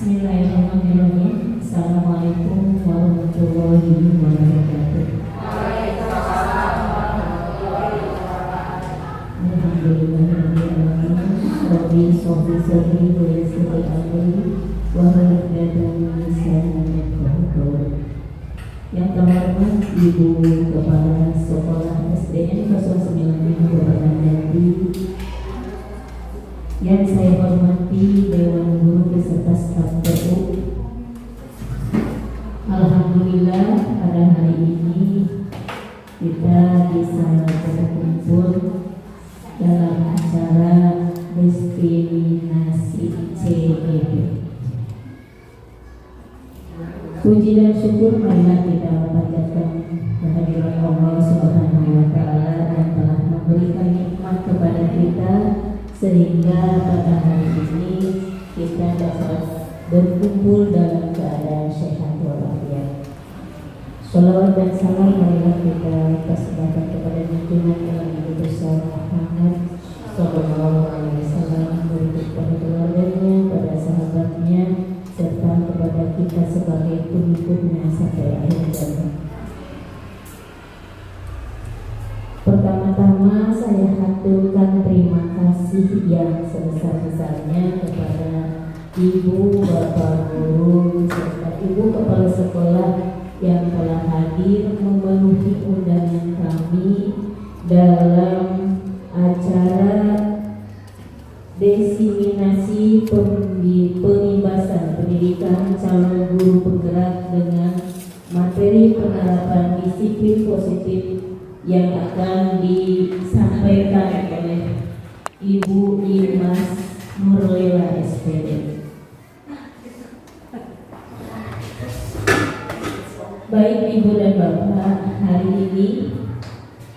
Bismillahirrahmanirrahim. Assalamualaikum warahmatullahi wabarakatuh. Alhamdulillahirrahmanirrahim. Rabbi sholli sholli wa yassir amri wa hlul 'uqdatam min lisani yafqahu qawli. Yang terhormat Ibu Kepala Sekolah SDN 09 Kabupaten Jambi, yang saya hormati Dewan Guru beserta staf TU. Alhamdulillah pada hari ini kita bisa berkumpul dalam acara destinasi CBB. Puji dan syukur marilah kita panjatkan kehadiran Allah Subhanahu wa Ta'ala yang telah memberikan nikmat kepada kita sehingga pada hari ini kita dapat berkumpul dalam keadaan sehat walafiat. Shalawat dan salam marilah kita persembahkan kepada junjungan yang Nabi besar Muhammad Sallallahu Alaihi Wasallam, kepada keluarganya, pada sahabatnya, serta kepada kita sebagai pengikutnya sampai akhir zaman. Pertama-tama saya haturkan terima kasih yang sebesar-besarnya kepada Ibu, Bapak Guru, serta Ibu Kepala Sekolah yang telah hadir memenuhi undangan kami dalam acara diseminasi pembebasan pendidikan calon guru penggerak dengan materi penerapan disiplin positif yang akan disampaikan oleh Ibu Imas Nurlela SPD. Baik Ibu dan Bapak, hari ini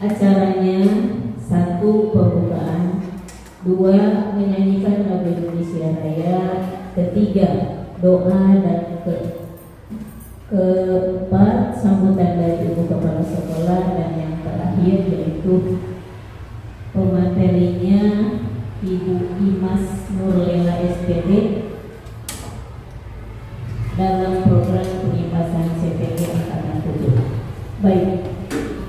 acaranya 1. Pembukaan, 2. Menyanyikan lagu Indonesia Raya, 3. Doa, dan keempat sambutan dari Ibu Kepala Sekolah, dan yang terakhir yaitu pematerinya Ibu Imas Nurlela SPD dalam program pengimpasan CPG Angkatan 7. Baik,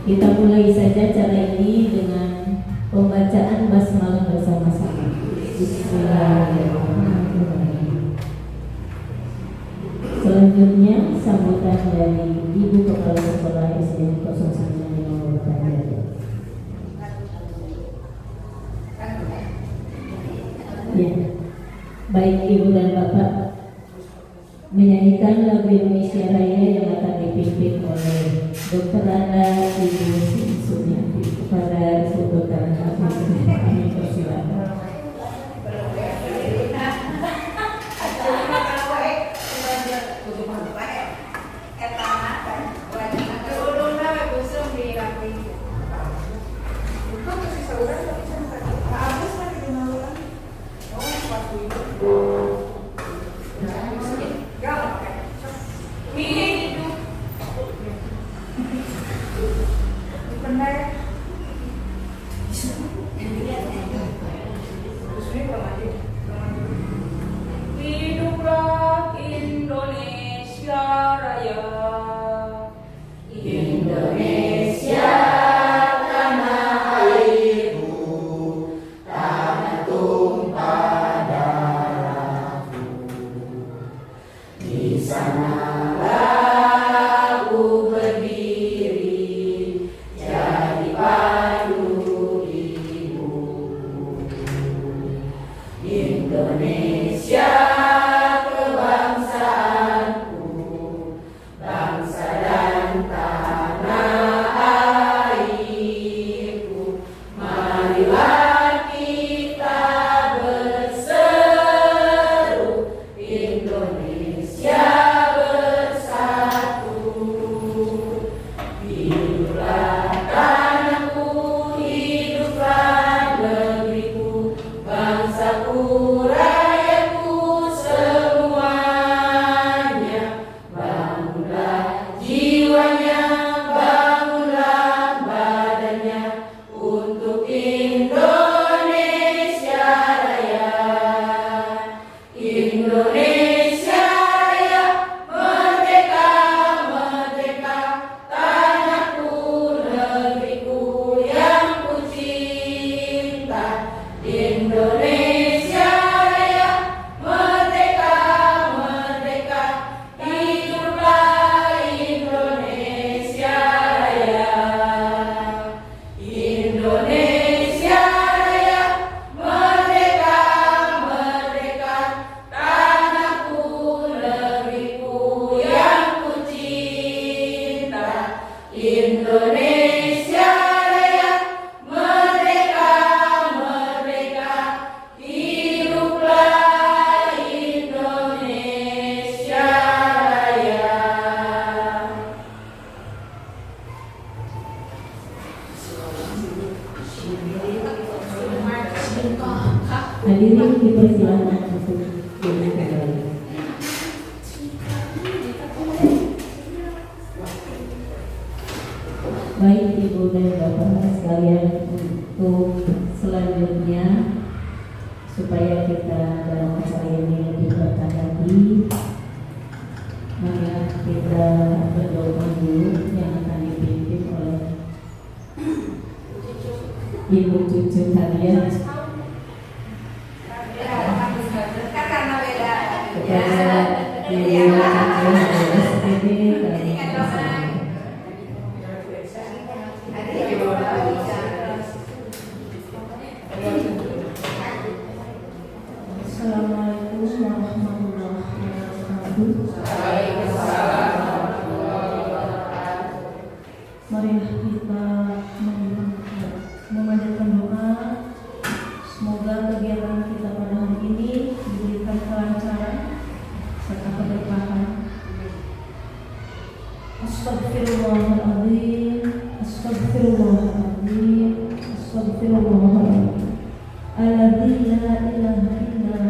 kita mulai saja acara ini dengan pembacaan basmalah bersama-sama. Bismillahirrahmanirrahim. Selanjutnya sambutan dari Ibu Kepala Sekolah SDN 09 Kabupaten Jambi. Ya, baik Ibu dan Bapak, menyanyikan lagu Indonesia Raya yang akan dipimpin oleh Dr. Anda Ibu Sumiati. Kepada Ibu Dr. Anda, kami persilakan. Hiduplah Indonesia Raya. Indonesia tanah airku, tanah tumpah darahku. Di sanalah aku berdiri, jadi pandu hidupku. Indonesia kebangsaanku, bangsa dan tanah airku. Marilah kita berseru, Indonesia bersatu. Hiduplah tanahku, hiduplah negeriku, bangsaku raya. Hadirin dipersilakan untuk duduk kembali. Baik Ibu dan Bapak sekalian, untuk selanjutnya supaya kita dalam acara ini lebih berkah lagi, maka kita berdoa dulu yang akan dipimpin oleh Ibu cucu kalian. Karena beda. Kepada Ibu cucu Assalamualaikum warahmatullahi wabarakatuh. Marilah kita memanjatkan doa. Semoga kegiatan kita pada hari ini diberikan kelancaran serta keberkahan. Astagfirullahaladzim, astagfirullahaladzim, astagfirullahaladzim. Alladzi la ilaha illa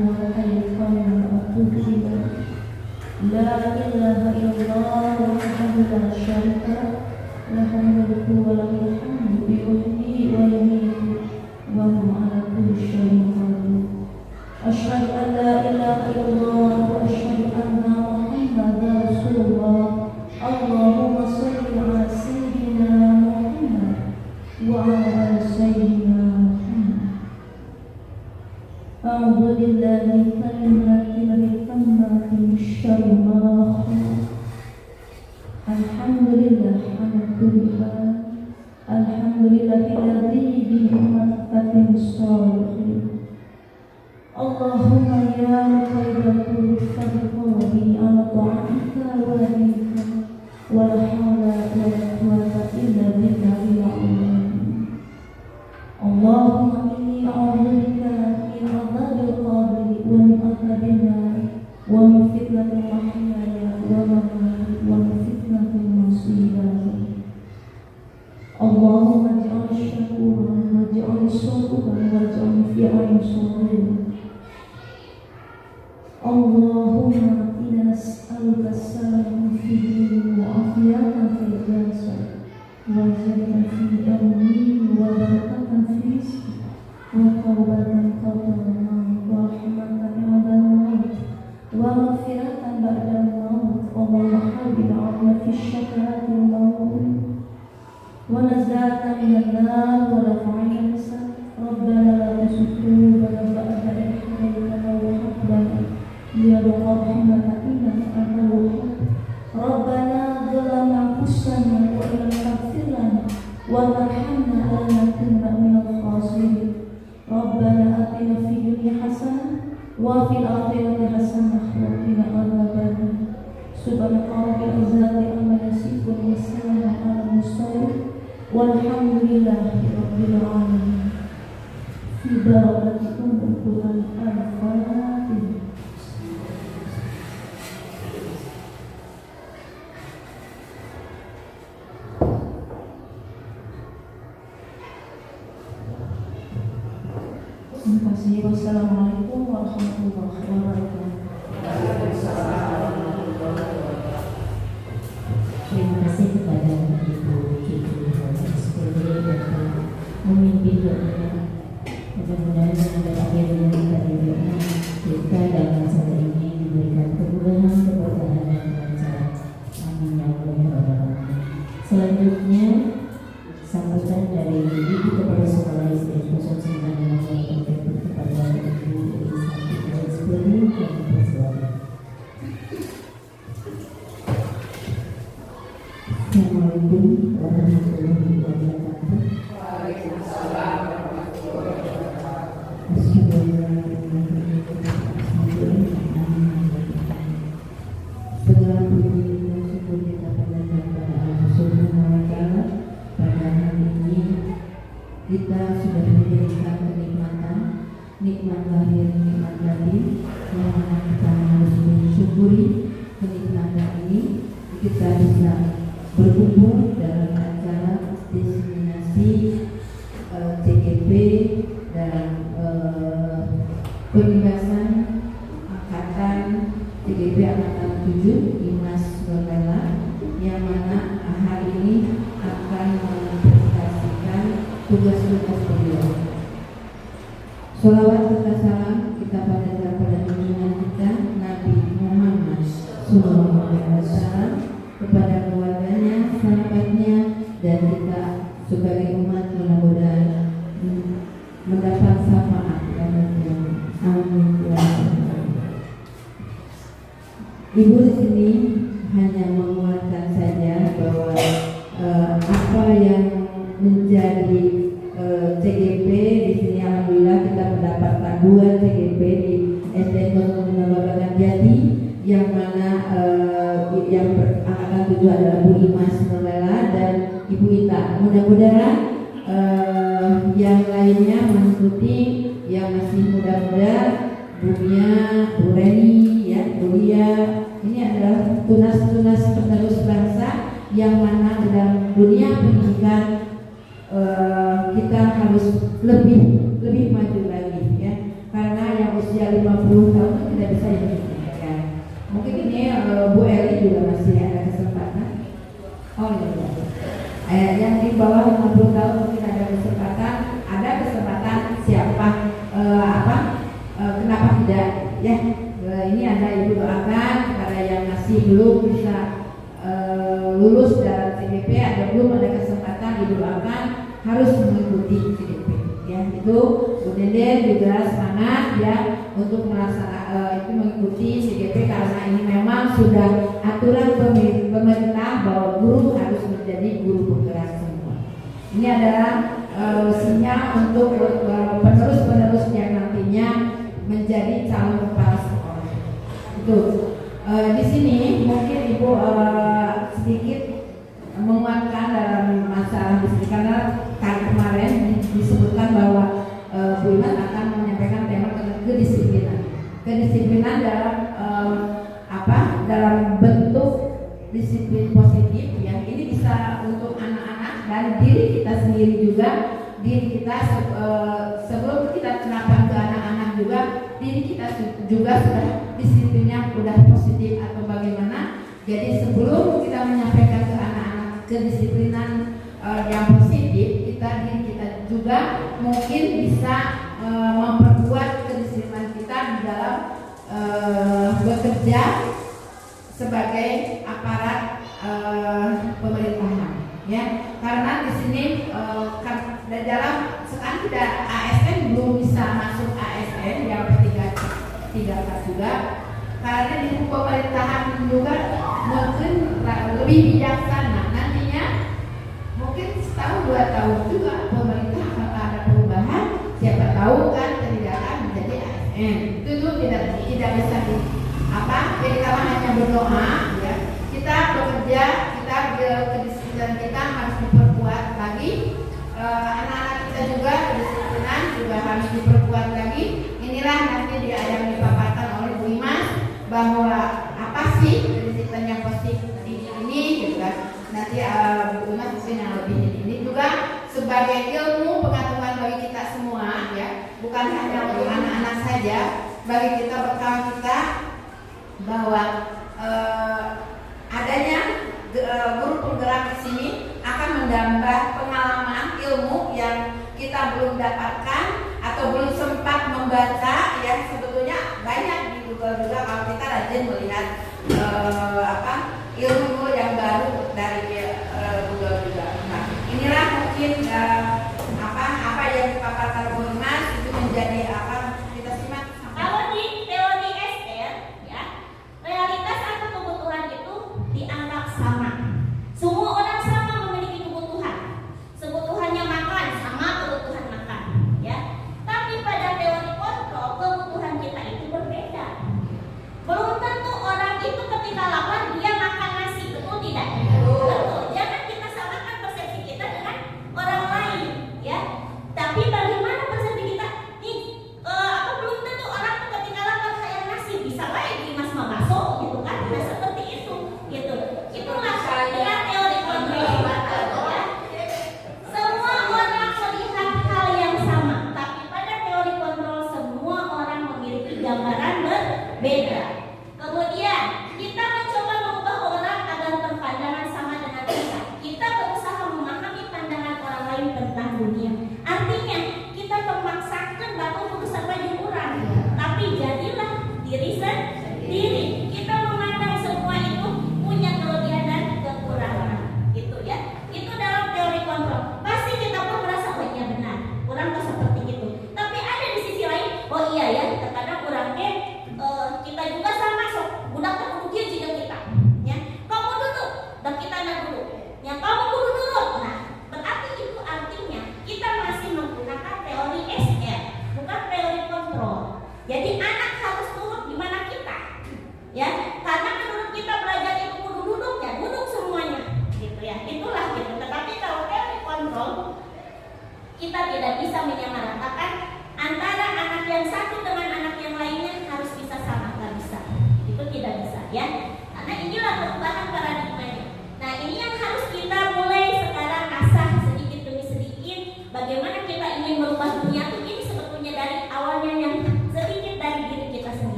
huwa al-hayyul qayyum wa atubu ilaih. La ilaha illallah wahdahu la syarika lahu mulku wa lahul hamdu yuhyi wa yumiitu wa huwa ala kulli syai'in qadir. Asyhadu an la ilaha illallah wa asyhadu anna Muhammadar Rasulullah. Allahumma shalli ala sayyidina Muhammad wa ala ali sayyidina Muhammad. أعوذ بالله من كلمات التامات من شر ما خلق. الحمد لله الحمد لله الذي بنعمته الصالحين. اللهم يا مقلب القلوب ثبت قلبي على طاعتك ودينك ولا حول ولا قوة إلا بالله العظيم. اللهم إني أعوذ بك من عذاب القبر ومن عذاب النار ومن فتنة المحيا والممات ومن فتنة المصير. اللهم اجعلني شكورا واجعلني صبورا واجعلني في عين صابرا. اللهم إنا نسألك السلام في الدين وعافية في الجسد وزيادة في علمي وبركة في رزقي وتوبة قبل الموت ورحمة بعد الموت ومغفرة بعد الموت. اللهم حبب عنا في الشكرات الموت ونزعت من النار ورفع النساء. ربنا لا تزغ قلوبنا بعد إذ هديتنا وهب لنا من لدنك رحمة إنك أنت الوهاب. ربنا ظلمنا أنفسنا وإن لم تغفر لنا وترحمنا لنكن من الخاسرين. ربنا آتنا في الدنيا حسنة وفي الآخرة حسنة وقنا عذاب النار. سبحان ربك العزة عما يصفون وسلام على المرسلين والحمد لله رب العالمين. في بركتكم القرآن الفاتحة. Terima kasih. Wassalamualaikum warahmatullahi wabarakatuh. Terima kasih kepada Ibu Cucu SPD yang telah memimpin doanya. Mudah-mudahan pada akhirnya kita dalam acara ini diberikan kemudahan, keberkahan dan kelancaran. Amin ya Allah ya Rabbal Alamin. Selanjutnya sambutan dari Ibu Kepala Sekolah SD 09 kepada Ibu Elisa SPD yang dipersilakan. Assalamualaikum warahmatullahi wabarakatuh. Waalaikumsalam warahmatullahi wabarakatuh. Segala puji dan syukur kita panjatkan kepada Allah Subhanahu wa Ta'ala. Pada hari ini kita sudah diberikan kenikmatan, nikmat lahir, nikmat batin, yang mana kita harus mensyukuri kenikmatan ini. Kita bisa berkumpul dalam acara diseminasi CGP dalam penugasan angkatan TGP angkatan 7 Dimas Nurlela yang mana hari ini akan mempresentasikan tugas-tugas beliau. Sholawat serta salam kita pada junjungan kita Nabi Muhammad SAW, kepada keluarganya, sahabatnya, dan kita sebagai umat mudah-mudahan mendapat syafaat dan amin ya Allah. Ibu di sini hanya menguatkan saja bahwa apa yang menjadi CGP di sini, alhamdulillah kita mendapatkan 2 CGP di SDN 05 Babakan Jati, yang mana yang angkatan 7 adalah Bu Imas Nurlela dan Ibu Ita. Mudah-mudahan yang lainnya mengikuti, yang masih muda-muda, Bu Mia, Bu Reni, ya, Bu Lia. Ini adalah tunas-tunas penerus bangsa yang mana dalam dunia pendidikan kita harus lebih maju lagi, ya, karena yang usia 50 tahun itu tidak bisa ya. Mungkin ini Bu Eli juga masih ada kesempatan. Oh iya, yang di bawah 50 tahun mungkin ada kesempatan siapa kenapa tidak, ya. Ini ada ibu doakan kepada yang masih belum bisa lulus dalam CGP, belum ada kesempatan, ibu doakan harus mengikuti CGP, ya. Itu Bu Deden juga semangat, ya, untuk melaksanakan mengikuti CGP, karena ini memang sudah aturan pemerintah bahwa guru harus menjadi guru penggerak semua. Ini adalah sinyal untuk penerus-penerus yang nantinya menjadi calon kepala sekolah. Itu di sini mungkin Ibu sedikit menguatkan dalam masalah di sini, karena kemarin disebutkan bahwa Bu Imas akan menyampaikan tema kedisiplinan dalam dalam bentuk disiplin positif, ya. Ini bisa untuk anak-anak dan diri kita sendiri juga. Diri kita sebelum kita terapkan ke anak-anak juga, diri kita juga sudah disiplinnya sudah positif atau bagaimana. Jadi sebelum kita menyampaikan ke anak-anak kedisiplinan yang positif, diri kita juga mungkin bisa memperkuat kedisiplinan kita di dalam bekerja sebagai aparat pemerintahan, ya. Karena di sini dalam sekarang tidak ASN, belum bisa masuk ASN yang tiga juga, karena di pemerintahan juga mungkin lebih bijaksana. Nantinya mungkin setahun 2 tahun juga pemerintah akan ada perubahan, siapa tahu kan tidak akan menjadi ASN. Itu tidak bisa jadi kalau hanya berdoa, ya, kita bekerja, kita kedisiplinan kita harus diperkuat lagi. Anak-anak kita juga kedisiplinan juga harus diperkuat lagi. Inilah nanti yang dipaparkan oleh Bu Imas, bahwa apa sih kedisiplinan yang positif ini, gitu kan. Nanti Bu Imas mungkin yang lebih ini juga sebagai ilmu pengetahuan bagi kita semua, ya, bukan hanya untuk anak-anak saja, bagi kita bekal kita bahwa adanya guru penggerak di sini akan menambah pengalaman ilmu yang kita belum dapatkan atau belum sempat membaca, ya. Sebetulnya banyak di Google juga kalau kita rajin melihat ilmu yang baru dari Google juga. Nah, inilah mungkin apa yang dipaparkan Bu Imas itu menjadi kita simak. Kalau di teori SR, ya, realitas atau kebutuhan itu dianggap sama. Semua orang sama memiliki kebutuhan. Kebutuhannya makan sama kebutuhan makan, ya. Tapi pada teori kontrol kebutuhan kita itu berbeda. Belum tentu orang itu ketika lapar dia makan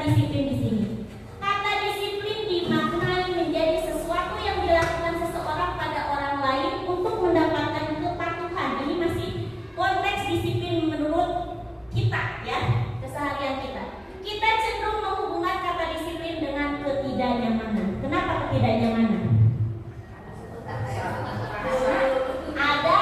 disiplin di sini? Kata disiplin dimaknai menjadi sesuatu yang dilakukan seseorang pada orang lain untuk mendapatkan kepatuhan. Ini masih konteks disiplin menurut kita ya, keseharian kita. Kita cenderung menghubungkan kata disiplin dengan ketidaknyamanan. Kenapa ketidaknyamanan? Ada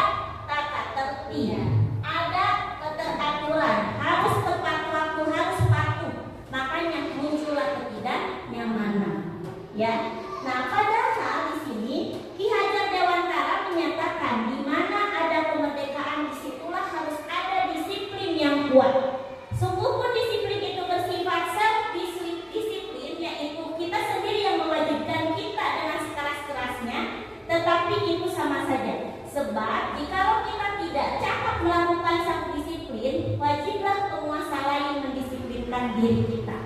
tata tertib, ada keteraturan, harus tepat waktu, harus patuh. Makanya muncullah ketidaknyamanan. Ya. Nah, padahal di sini Ki Hajar Dewantara menyatakan di mana ada kemerdekaan disitulah harus ada disiplin yang kuat. Sungguh pun disiplin itu bersifat self-disiplin, yaitu kita sendiri yang mewajibkan kita dengan sekeras-kerasnya, tetapi itu sama saja. Sebab jikalau kita tidak cakap melakukan satu disiplin, wajiblah penguasa lain mendisiplinkan diri kita.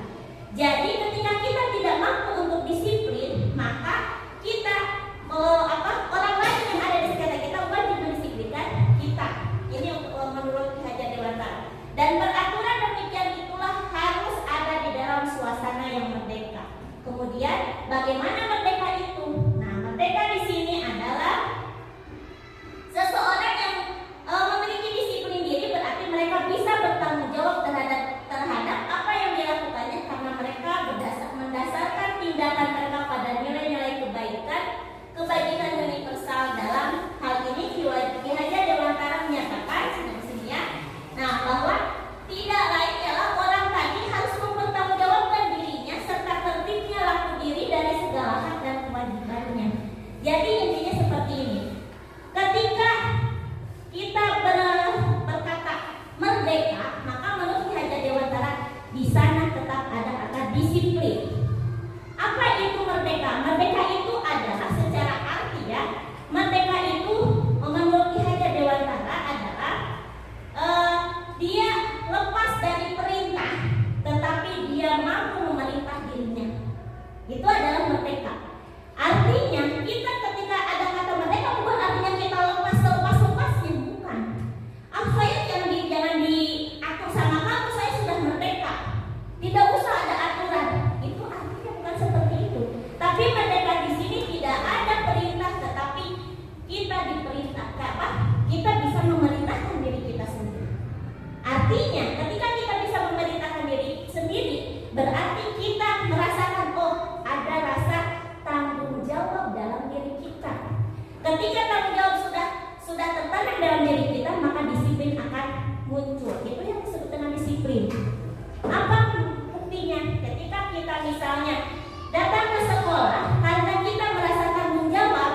Jadi ketika kita tidak mampu untuk disiplin, maka kita orang lain yang ada di sekitar kita wajib mendisiplinkan kita. Ini menurut Ki Hajar Dewantara. Dan peraturan demikian itulah harus ada di dalam suasana yang merdeka. Kemudian bagaimana merdeka itu? Nah, merdeka di sini adalah seseorang yang memiliki disiplin diri, berarti mereka bisa bertanggung jawab terhadap apa yang dilakukannya karena mereka mendasarkan tindakan mereka pada nilai-nilai kebajikan universal. Dalam hal ini Ki Hajar Dewantara menyatakan bahwa tidak lain ialah orang tadi harus mempertanggungjawabkan dirinya serta tertibnya laku diri dari segala hak dan kewajibannya. Jadi intinya seperti ini. Ketika kita berkata merdeka, maka menurut Ki Hajar Dewantara di sana tetap ada kata disiplin. Apa itu merdeka? Merdeka itu adalah secara arti ya. Merdeka itu menurut Ki Hajar Dewantara adalah dia lepas dari perintah, tetapi dia mampu memerintah dirinya. Itu adalah merdeka. Artinya kita ketika ada kata merdeka bukan artinya kita lepas selepas-lepasnya, bukan. Saya jangan diatur sama kamu, saya sudah merdeka. Tidak usah ada aturan. Itu artinya bukan seperti itu. Tapi merdeka di sini tidak ada perintah, tetapi kita diperintahkan kita bisa memerintahkan diri kita sendiri. Artinya ketika kita bisa memerintahkan diri sendiri, berarti kita merasakan ada rasa tanggung jawab dalam diri kita. Ketika tanggung jawab sudah tertanam dalam diri kita, maka disiplin akan muncul. Itu yang disebut dengan disiplin. Apa buktinya? Ketika kita misalnya datang ke sekolah karena kita merasa tanggung jawab,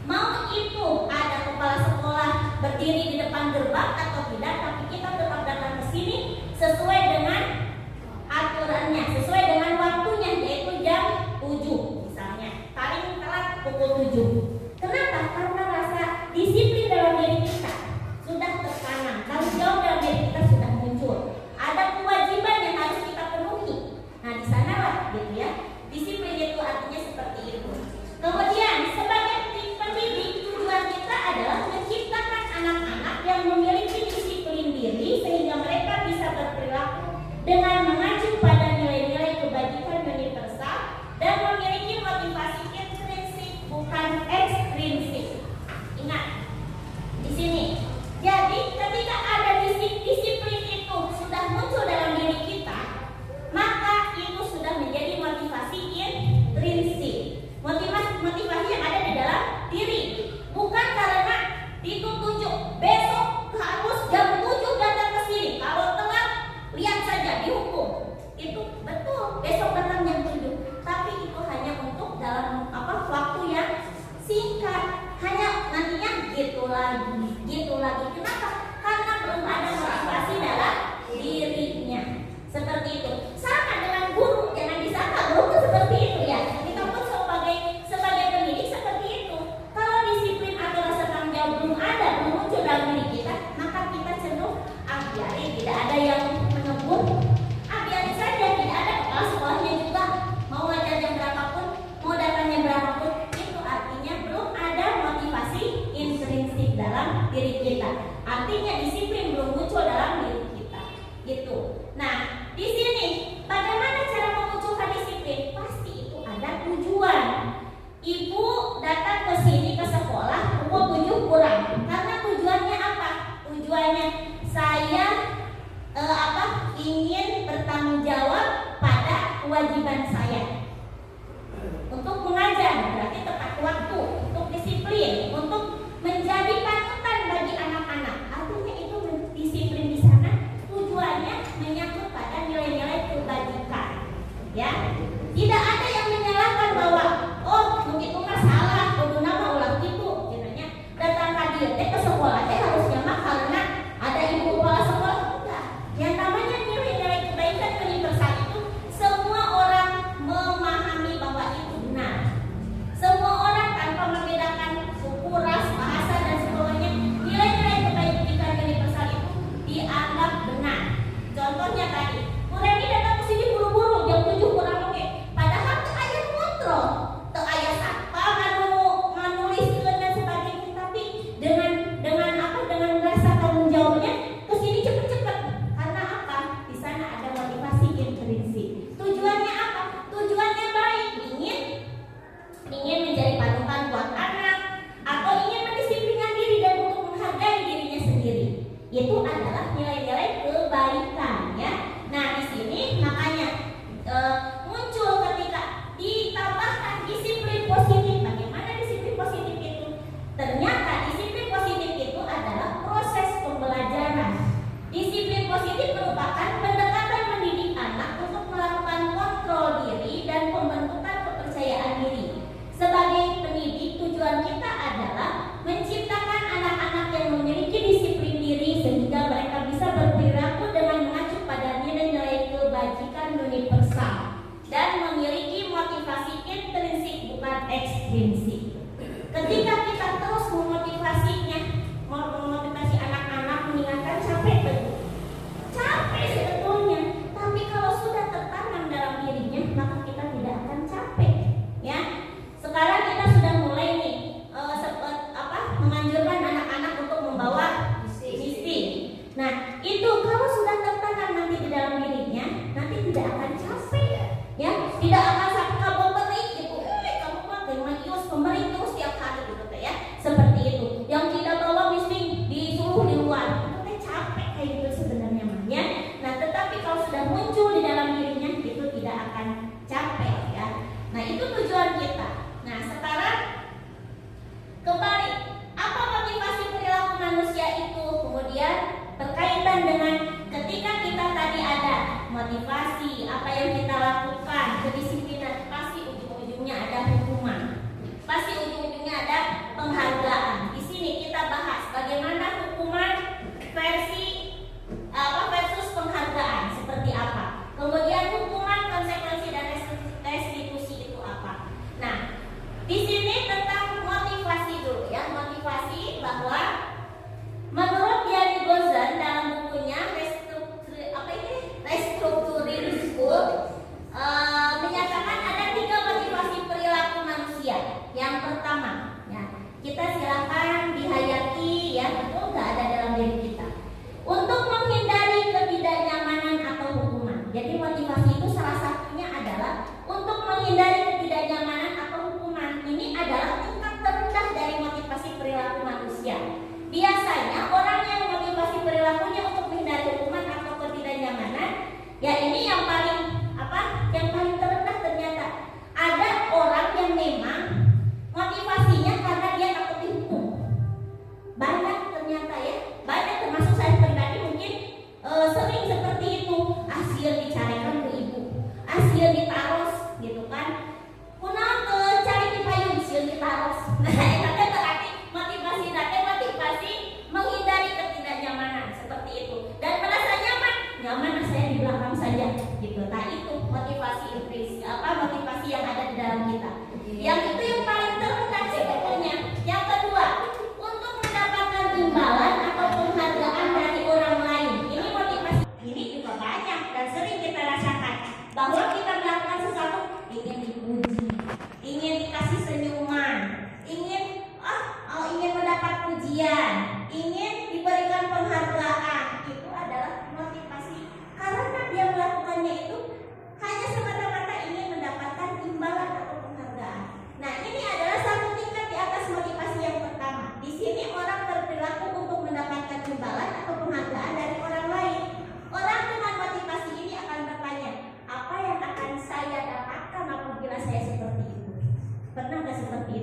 mau itu ada kepala sekolah berdiri di depan gerbang atau tidak, tapi kita tetap datang ke sini sesuai dengan aturannya, sesuai dengan waktunya, yaitu jam 7 misalnya. Paling telat pukul 7. Kenapa? Karena rasa disiplin dalam diri kita sudah tertanam, tanggung jawab dalam diri kita sudah muncul. Ada kewajiban yang harus kita penuhi. Nah, di sanalah gitu ya. Disiplin itu artinya seperti itu. Kemudian sebagai pendidik, tujuan kita adalah menciptakan anak-anak yang memiliki disiplin diri sehingga mereka bisa berperilaku dengan mengacu pada nilai-nilai kebajikan universal dan memiliki motivasi intrinsik bukan ekstrinsik. Ingat di sini. Jadi ketika ada disiplin itu sudah muncul dalam diri kita, maka itu sudah menjadi motivasi intrinsik. Motivasi yang ada di dalam diri, bukan karena dituntut besok harus jam 7 datang ke sini. Kalau telat lihat saja dihukum. Itu betul besok datang jam 7. Tapi itu hanya untuk dalam waktu yang singkat. Hanya nantinya gitu lagi. Kenapa? Karena belum ada motivasi dalam dirinya. Seperti itu. Sama dengan guru, jangan disangka guru pun seperti itu ya. Kita pun sebagai pendidik seperti itu. Kalau disiplin atau rasa tanggung jawab belum muncul dalam diri kita, maka kita cenderung biarin, tidak ada yang menegur, biarin saja, tidak ada kepala sekolahnya kewajiban saya. Untuk mengajar berarti tepat waktu, untuk disiplin, untuk menjadi panutan bagi anak-anak. Artinya itu disiplin di sana tujuannya menyangkut pada nilai-nilai kebajikan. Ya, tidak ada yang menyalahkan bahwa oh begitu mah salah, kudu nama ulah gitu, jenanya datang ka dieu teh ke sekolah teh harusnya mah karena ada ibu kepala sekolah. Enggak. Yang namanya nilai-nilai kebaikan universal itu semua orang memahami bahwa itu benar. Semua orang tanpa membedakan suku, ras, bahasa dan sebagainya, nilai-nilai kebaikan universal itu dianggap benar. Contohnya tadi, Kuremi datang ke sini buru-buru jam 7 kurang oke. Padahal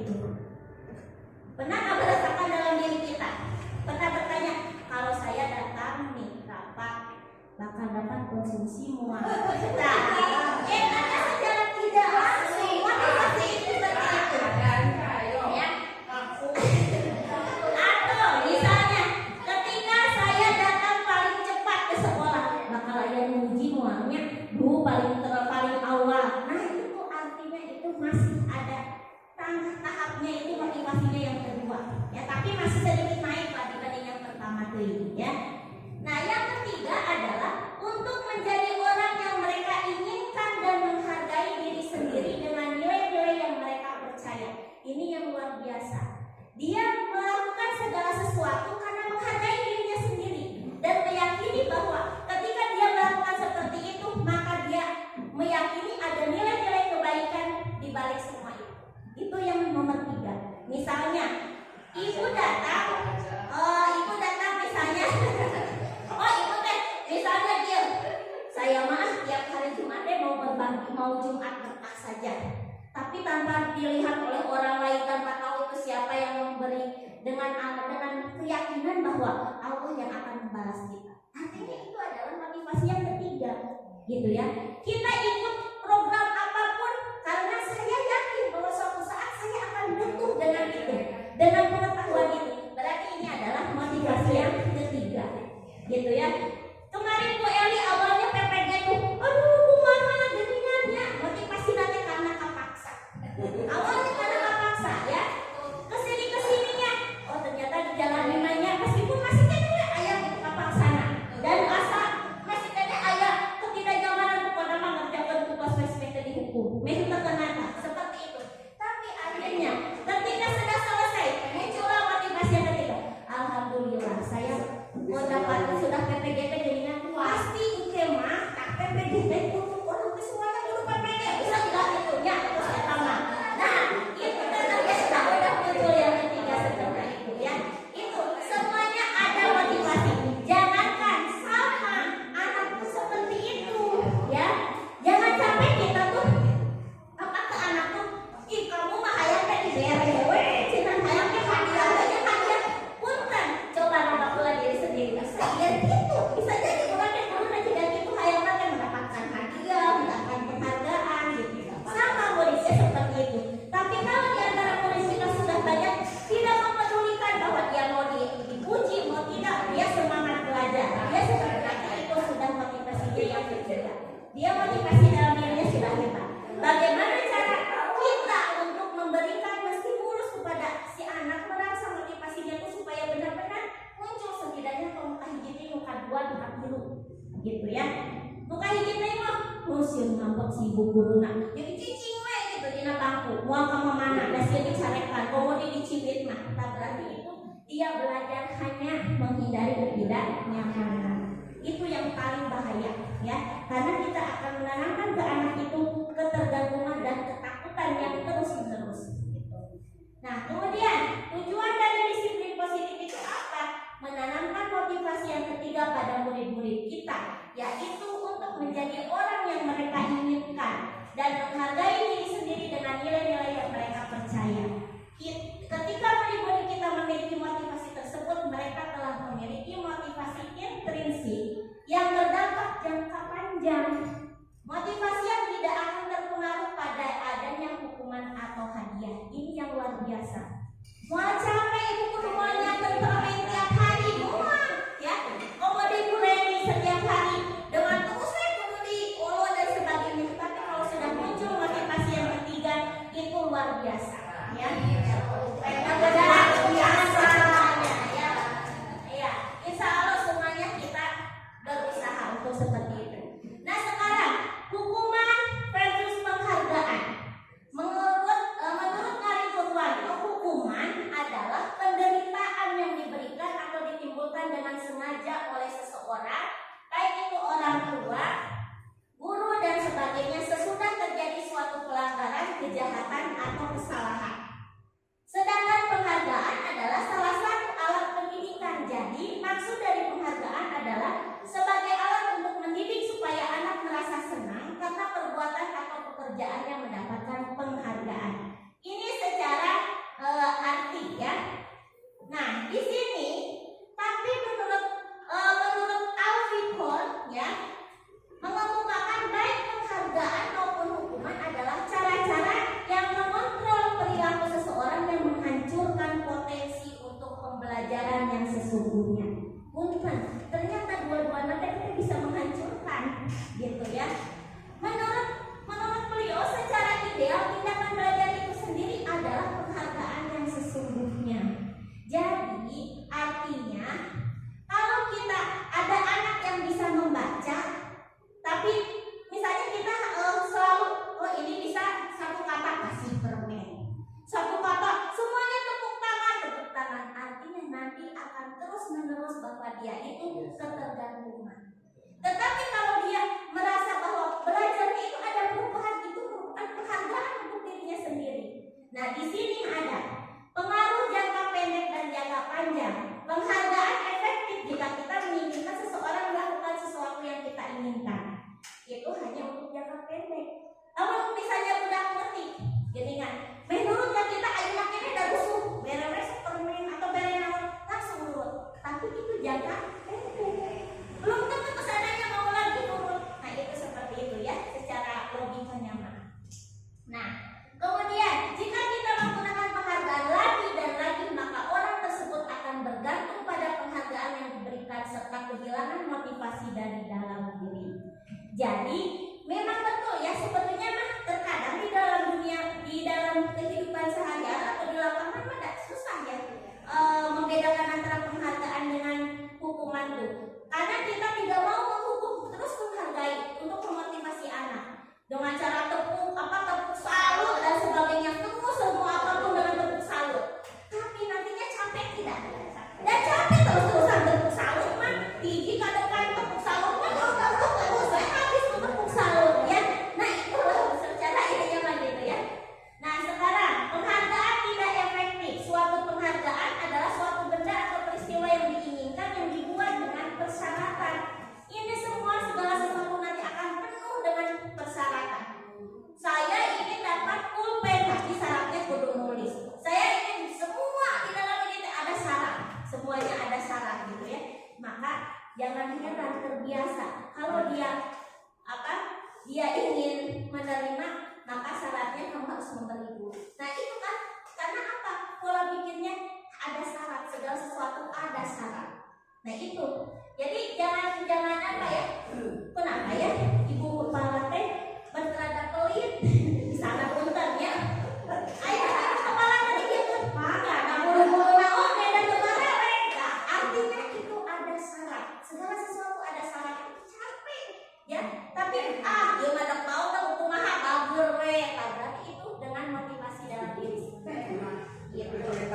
itu? Pernah nggak merasakan dalam diri kita? Pernah bertanya, kalau saya datang nih rapat bakal dapat konsumsi mual? Nah, karena secara tidak langsung motivasi itu seperti itu. Ya. Atau misalnya, ketika saya datang paling cepat ke sekolah, bakal ada uji mualnya, paling awal. Nah itu artinya itu masih ada tahapnya, itu motivasinya yang kedua. Ya, tapi masih sedikit naik lah dibanding yang pertama tuh ya. Nah, yang ketiga adalah untuk menjadi orang yang mereka inginkan dan menghargai diri sendiri dengan nilai-nilai yang mereka percaya. Ini yang luar biasa. Dia melakukan segala sesuatu karena menghargai dirinya sendiri dan meyakini bahwa ketika dia melakukan seperti itu, maka dia meyakini ada nilai-nilai kebaikan di balik semua itu. Itu yang nomor 3. Misalnya, ibu datang misalnya, ibu teh misalnya dia, saya mah tiap hari Jumat mau Jumat berkah saja, tapi tanpa dilihat oleh orang lain, tanpa tahu itu siapa yang memberi, dengan keyakinan bahwa Allah yang akan membalas kita. Artinya itu adalah motivasi yang ketiga, gitu ya. Kita ikut program apapun karena saya yakin bahwa suatu saat saya akan butuh dengan itu, dengan pengetahuan itu. Berarti ini adalah motivasi yang ketiga, gitu ya. Kemarin Bu Eli awalnya PPG tuh, aduh kumaha geuningannya, motivasi nanti karena kapaksa. Awalnya karena kapaksa ya. Kesininya, oh ternyata dijalani banyak, meskipun masih kayaknya ayam kapaksana dan asa masih kayaknya ayam ketidaknyamanan kepada mengerjakan tugas SPT dihukum. Memang terkenal seperti itu. Tapi akhirnya ketika sudah selesai, muncullah motivasi yang ketiga. Alhamdulillah saya mendapat sudah PPGT jadinya pasti mah tak PPGT untuk orang semuanya dulu PPG bisa tidak itu ya terus ya tambah. Nah itu ternyata sudah muncul yang ketiga setelah itu ya. Itu semuanya ada motivasi. Jangankan sama anakku seperti itu ya. Jangan sampai kita tuh apa ke anak tuh, ih kamu mah hayang teh diberewe, cenah hayang teh hadiah aja hadiah. Punten coba nambah pula diri sendiri. Saya gitu bisa jadi orang yang dulu tidak gitu hayang teh mendapatkan hadiah, mendapatkan penghargaan gitu. Sama muridnya seperti itu. Tapi kalau di antara murid kita sudah banyak tidak mempedulikan bahwa dia mau dipuji mau tidak, dia semangat belajar, dia seperti itu sudah motivasinya yang ketiga. Dia motivasi dalam dirinya sudah hebat. Bagaimana cara kita untuk memberikan meski mulus kepada si anak merasa motivasinya itu supaya benar-benar muncul setidaknya muka hijau, muka 2, muka 3 gitu ya. Muka hijau mah musim ngambek si ibu guruna jadi cicing we gitu dina bangku mau ke mana da sieun dicarekan komodi dicibit mah tak berarti itu dia belajar hanya menghindari ketidaknyamanan. Itu yang paling bahaya ya, karena kita akan menanamkan ke anak itu ketergantungan dan ketakutan yang terus-menerus gitu. Nah, kemudian tujuan dari disiplin positif itu apa? Menanamkan motivasi yang ketiga pada murid-murid kita, yaitu untuk menjadi orang yang mereka inginkan dan menghargai diri sendiri dengan nilai-nilai yang mereka percaya. Ketika murid-murid kita memiliki motivasi tersebut, mereka telah memiliki motivasi intrinsik yang berdampak jangka panjang. Motivasi yang tidak akan terpengaruh pada adanya hukuman atau hadiah. Ini yang luar biasa. Mau capek ibu kudu moalnya permen tiap hari doang, ya. Komodi Bureni setiap hari dengan terus kudu diolo dan sebagainya. Tapi kalau sudah muncul motivasi yang ketiga, itu luar biasa, ya. Insya Allah semuanya kita berusaha untuk seperti itu. Nah sekarang hukuman versus penghargaan. Menurut Karim Purwanto, hukuman adalah penderitaan yang diberikan atau ditimbulkan dengan sengaja oleh seseorang, baik itu orang tua, guru dan sebagainya, sesudah terjadi suatu pelanggaran, kejahatan atau kesalahan. Sedangkan penghargaan adalah salah satu alat pendidikan. Jadi maksud dari penghargaan adalah sebagai alat untuk mendidik supaya anak merasa senang karena perbuatan atau pekerjaan yang mendapatkan penghargaan. Ini secara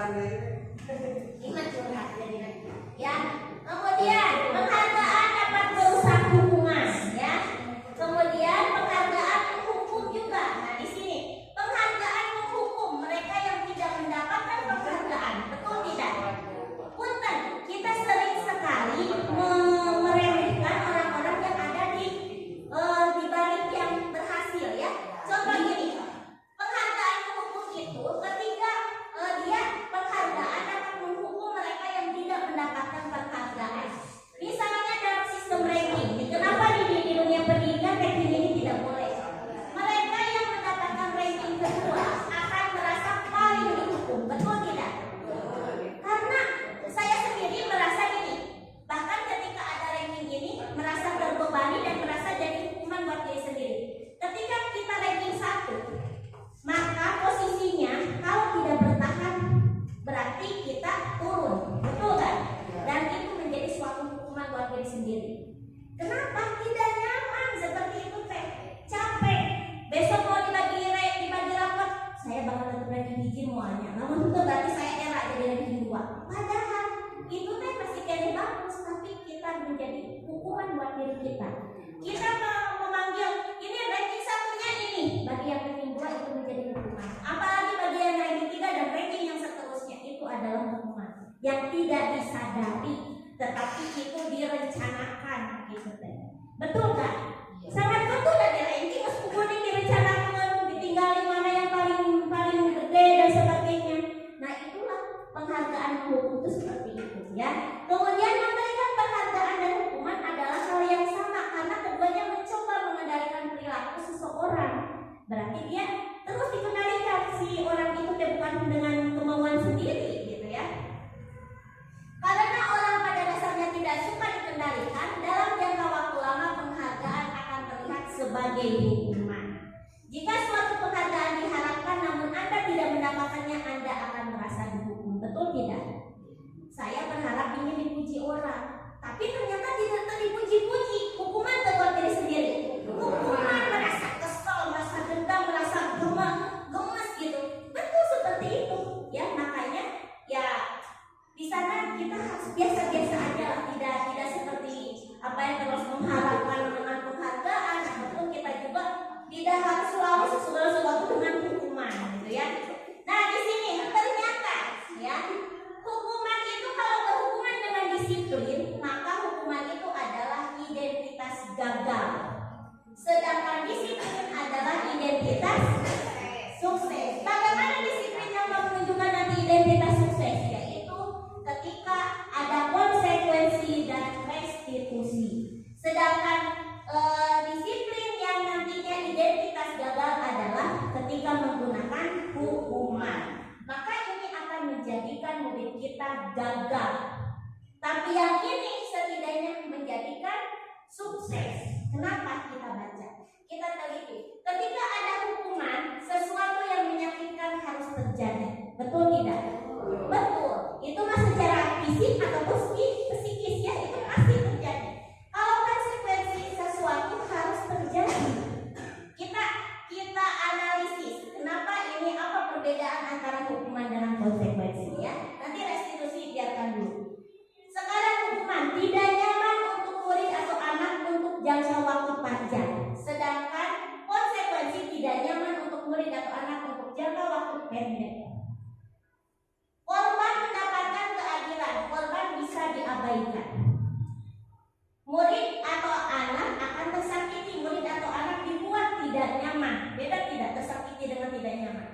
Iman curhat jadi ya. Kemudian penghargaan dapat merusak hubungan ya. Kemudian penghargaan menghukum juga. Nah di sini penghargaan menghukum mereka yang tidak mendapatkan penghargaan, betul tidak? Punten, kita sering sekali meremehkan orang-orang yang ada di balik yang berhasil ya. Contoh gini, penghargaan menghukum itu ketika dia penghargaan akan menghukum mereka yang tidak mendapatkan penghargaan. Misalnya dalam sistem ranking, kenapa di dunia pendidikan ranking ini tidak boleh? Mereka yang mendapatkan ranking kedua akan merasa paling dihukum, betul tidak? Karena saya sendiri merasa ini, bahkan ketika ada ranking ini merasa terbebani dan merasa jadi hukuman buat diri sendiri. Ketika kita ranking 1, maka posisinya kalau tidak bertahan berarti kita turun, betul kan? Dan itu menjadi suatu hukuman buat diri sendiri. Kenapa? Tidak nyaman seperti itu teh, capek. Besok mau dibagi rapot, saya bakal dapat ranking hiji muanya. Namun itu berarti saya era jadi ranking 2. Padahal itu teh masih jadi bagus, tapi kita menjadi hukuman buat diri kita. Kita memanggil ini ranking 1-nya ini, bagi yang ranking 2 itu menjadi hukuman. Apalagi bagi yang ranking 3 dan ranking yang seterusnya itu adalah hukuman yang tidak disadari, tetapi itu direncanakan gitu teh. Betul kan? Sangat betul dari ranking meskipun direncanakan, ditinggalin mana yang paling gede dan sebagainya. Nah itulah penghargaan hukum itu seperti itu ya. Kemudian memberikan penghargaan dan hukuman adalah hal yang sama karena keduanya mencoba mengendalikan perilaku seseorang. Berarti dia terus dikendalikan si orang itu bukan dengan kemauan sendiri gitu ya. Karena orang pada dasarnya tidak suka dikendalikan, dalam jangka waktu lama penghargaan akan terlihat sebagai hukuman. Jika suatu penghargaan diharapkan namun Anda tidak mendapatkannya, Anda akan merasa dihukum, betul tidak? Saya berharap ingin dipuji orang, tapi ternyata tidak dipuji-puji, hukuman buat diri sendiri. Hukuman merasa kesal, merasa dendam, merasa gemes gitu. Betul seperti itu ya, makanya ya di sana kita harus biasa-biasa aja lah, tidak seperti apa yang terus mengharapkan dengan penghargaan, ataupun kita juga tidak harus selalu sesuatu dengan hukuman gitu ya. Nah di sini ternyata ya, hukuman itu kalau berhubungan dengan disiplin, maka hukuman itu adalah identitas gagal, sedangkan disiplin adalah identitas sukses. Bagaimana disiplin yang menunjukkan nanti identitas sukses? Yaitu ketika ada konsekuensi dan restitusi. Sedangkan disiplin yang nantinya identitas gagal adalah ketika menggunakan hukuman. Maka ini akan menjadikan murid kita gagal. Tapi yang ini setidaknya menjadikan sukses. Kenapa kita baca? Kita teliti. Ketika ada hukuman, sesuatu yang menyakitkan harus terjadi. Betul tidak? Betul. Itu mah secara fisik ataupun psikis ya, itu pasti terjadi. Kalau konsekuensi sesuatu harus terjadi. Kita analisis. Kenapa ini, apa perbedaan antara hukuman dengan konsekuensi ya? Nanti restitusi biarkan dulu. Sekarang hukuman tidak nyaman untuk murid atau anak untuk jangka waktu panjang. Sedangkan konsekuensi tidak nyaman untuk murid atau anak untuk jangka waktu pendek. Korban mendapatkan keadilan, korban bisa diabaikan. Murid atau anak akan tersakiti, murid atau anak dibuat tidak nyaman. Beda tidak tersakiti dengan tidak nyaman?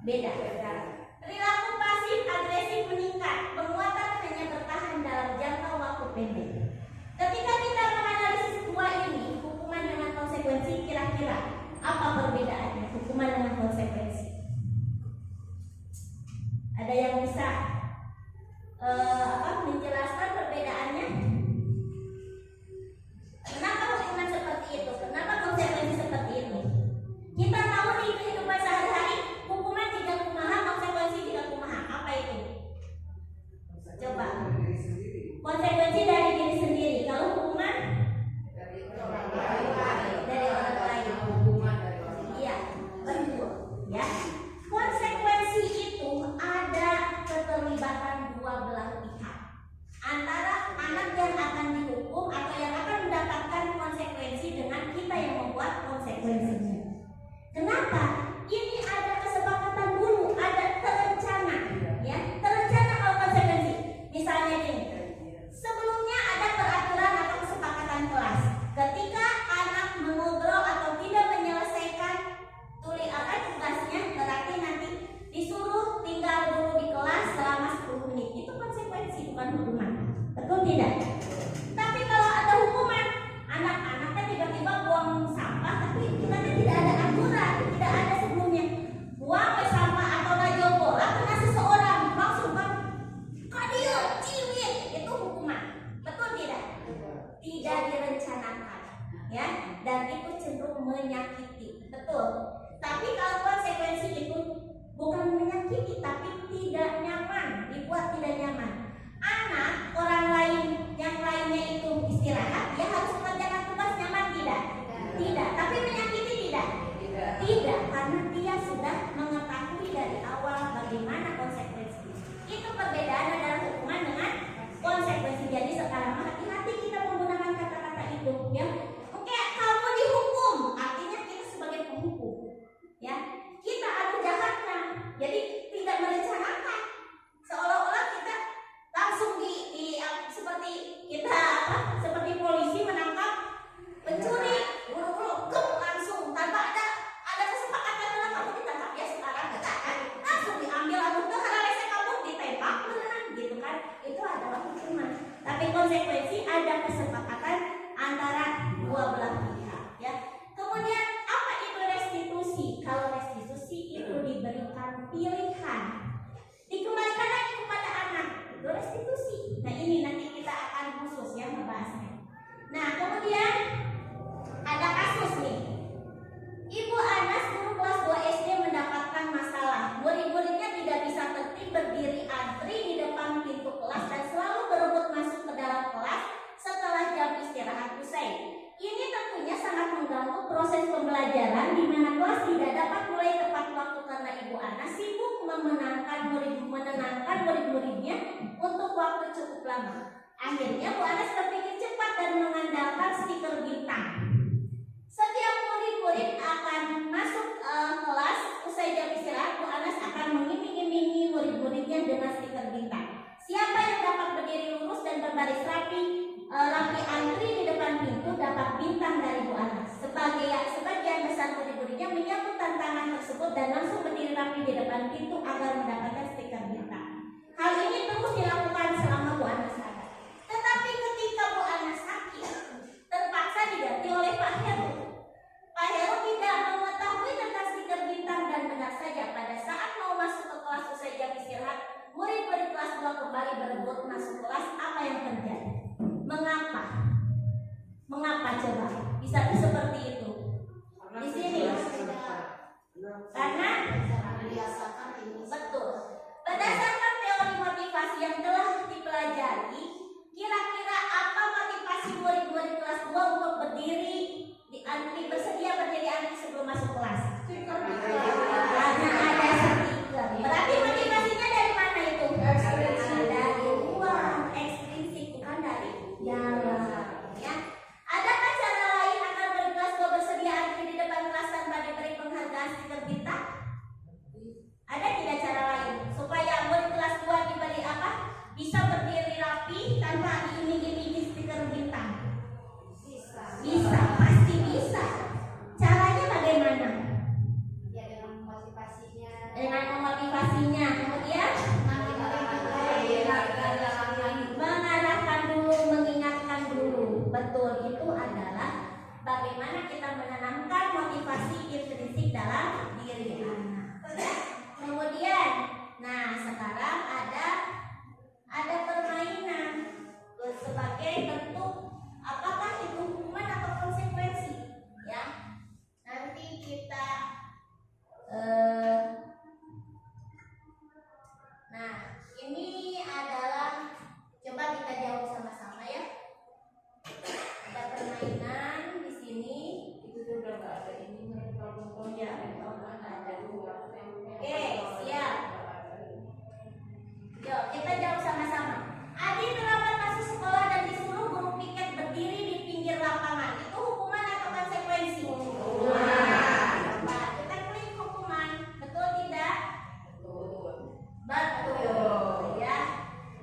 Beda. Perilaku pasif agresif meningkat, penguatan hanya bertahan dalam jangka waktu pendek. Ketika kita menganalisis dua ini, hukuman dengan konsekuensi, kira-kira apa perbedaannya hukuman dengan konsekuensi? Ada yang bisa menjelaskan perbedaannya? Kenapa hukuman seperti itu? Kenapa konsekuensi seperti itu? Kita tahu di kehidupan sehari-hari hukuman tidak kumaha, konsekuensi konsekuensi ada kesepakatan antara dua belah pihak ya. Kemudian apa itu restitusi? Kalau restitusi itu diberikan pilihan, dikembalikan lagi kepada anak, itu restitusi. Nah ini nanti kita akan khusus ya membahasnya. Nah kemudian ada kasus nih, Ibu Anas guru kelas 2 SD mendapatkan masalah. Murid-muridnya tidak bisa tertib berdiri antri di depan pintu kelas dan selalu berebut masuk ke dalam kelas setelah jam istirahat usai. Ini tentunya sangat mengganggu proses pembelajaran di mana kelas tidak dapat mulai tepat waktu karena Ibu Anas sibuk menenangkan murid-muridnya untuk waktu cukup lama. Akhirnya Bu Anas berpikir cepat dan mengandalkan stiker bintang. Setiap murid-murid akan masuk kelas usai jam istirahat, Bu Anas akan mengiming-imingi murid-muridnya dengan stiker bintang. Siapa yang dapat berdiri lurus dan berbaris rapi antri di depan pintu dapat bintang dari Bu Anas. Sebagian besar murid-muridnya menyambut tantangan tersebut dan langsung berdiri rapi di depan pintu agar mendapatkan stiker bintang. Hal ini terus dilakukan selama Bu Anas ada. Tetapi ketika Bu Anas sakit, terpaksa diganti oleh Pak Heru. Pak Heru tidak mengetahui tentang stiker bintang dan benar saja pada saat mau masuk ke kelas usai jam istirahat, murid-murid kelas 2 kembali berebut masuk kelas. Apa yang terjadi? Mengapa? Mengapa coba bisa seperti itu? Di sini karena betul. Berdasarkan teori motivasi yang telah dipelajari, kira-kira apa motivasi murid-murid kelas 2 untuk berdiri di antri, bersedia berdiri antri sebelum masuk kelas? Karena ada stiker. Berarti motivasinya dari mana itu? Dari uang, ekstrinsik, bukan dari dalam. Ya. Adakah cara lain agar murid kelas 2 bersedia antri di depan kelas tanpa diberi penghargaan stiker bintang? Ada tidak cara lain supaya murid kelas 2 diberi apa? Bisa berdiri rapi tanpa diiming-imingi stiker bintang? Bisa, pasti bisa. Caranya bagaimana? Ya dengan motivasinya. Dengan memotivasinya, kemudian mengarahkan dulu, mengingatkan dulu. Betul, itu adalah bagaimana kita menanamkan motivasi intrinsik dalam diri anak. Kemudian, nah sekarang ada permainan sebagai bentuk apakah itu hukuman atau konsekuensi, ya. Nanti kita nah ini adalah, coba kita jawab sama-sama ya. Ada permainan di sini. Itu sudah nggak ada ini ya. Ada dua. Oke, siap. Yuk kita jawab sama-sama. Adi terlambat masuk sekolah dan disuruh guru piket berdiri di pinggir lapangan. Itu hukuman atau konsekuensi? Nah, kita klik hukuman. Betul tidak? Betul. Ya.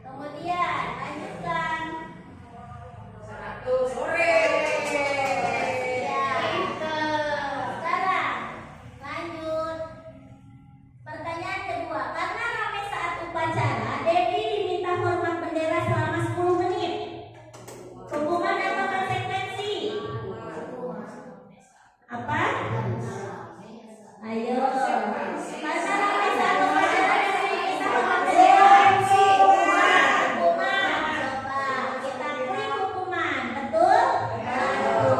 Kemudian lanjutkan. 100 sore. Ya. Sekarang lanjut. Pertanyaan kedua. Karena ramai saat upacara, Devi diminta hormat bendera selama 10 menit. Hukuman atau konsekuensi? Apa? Ayo. Karena ramai saat upacara, Devi diminta hormat bendera. Hukuman. Coba kita klik hukuman. Betul? Betul.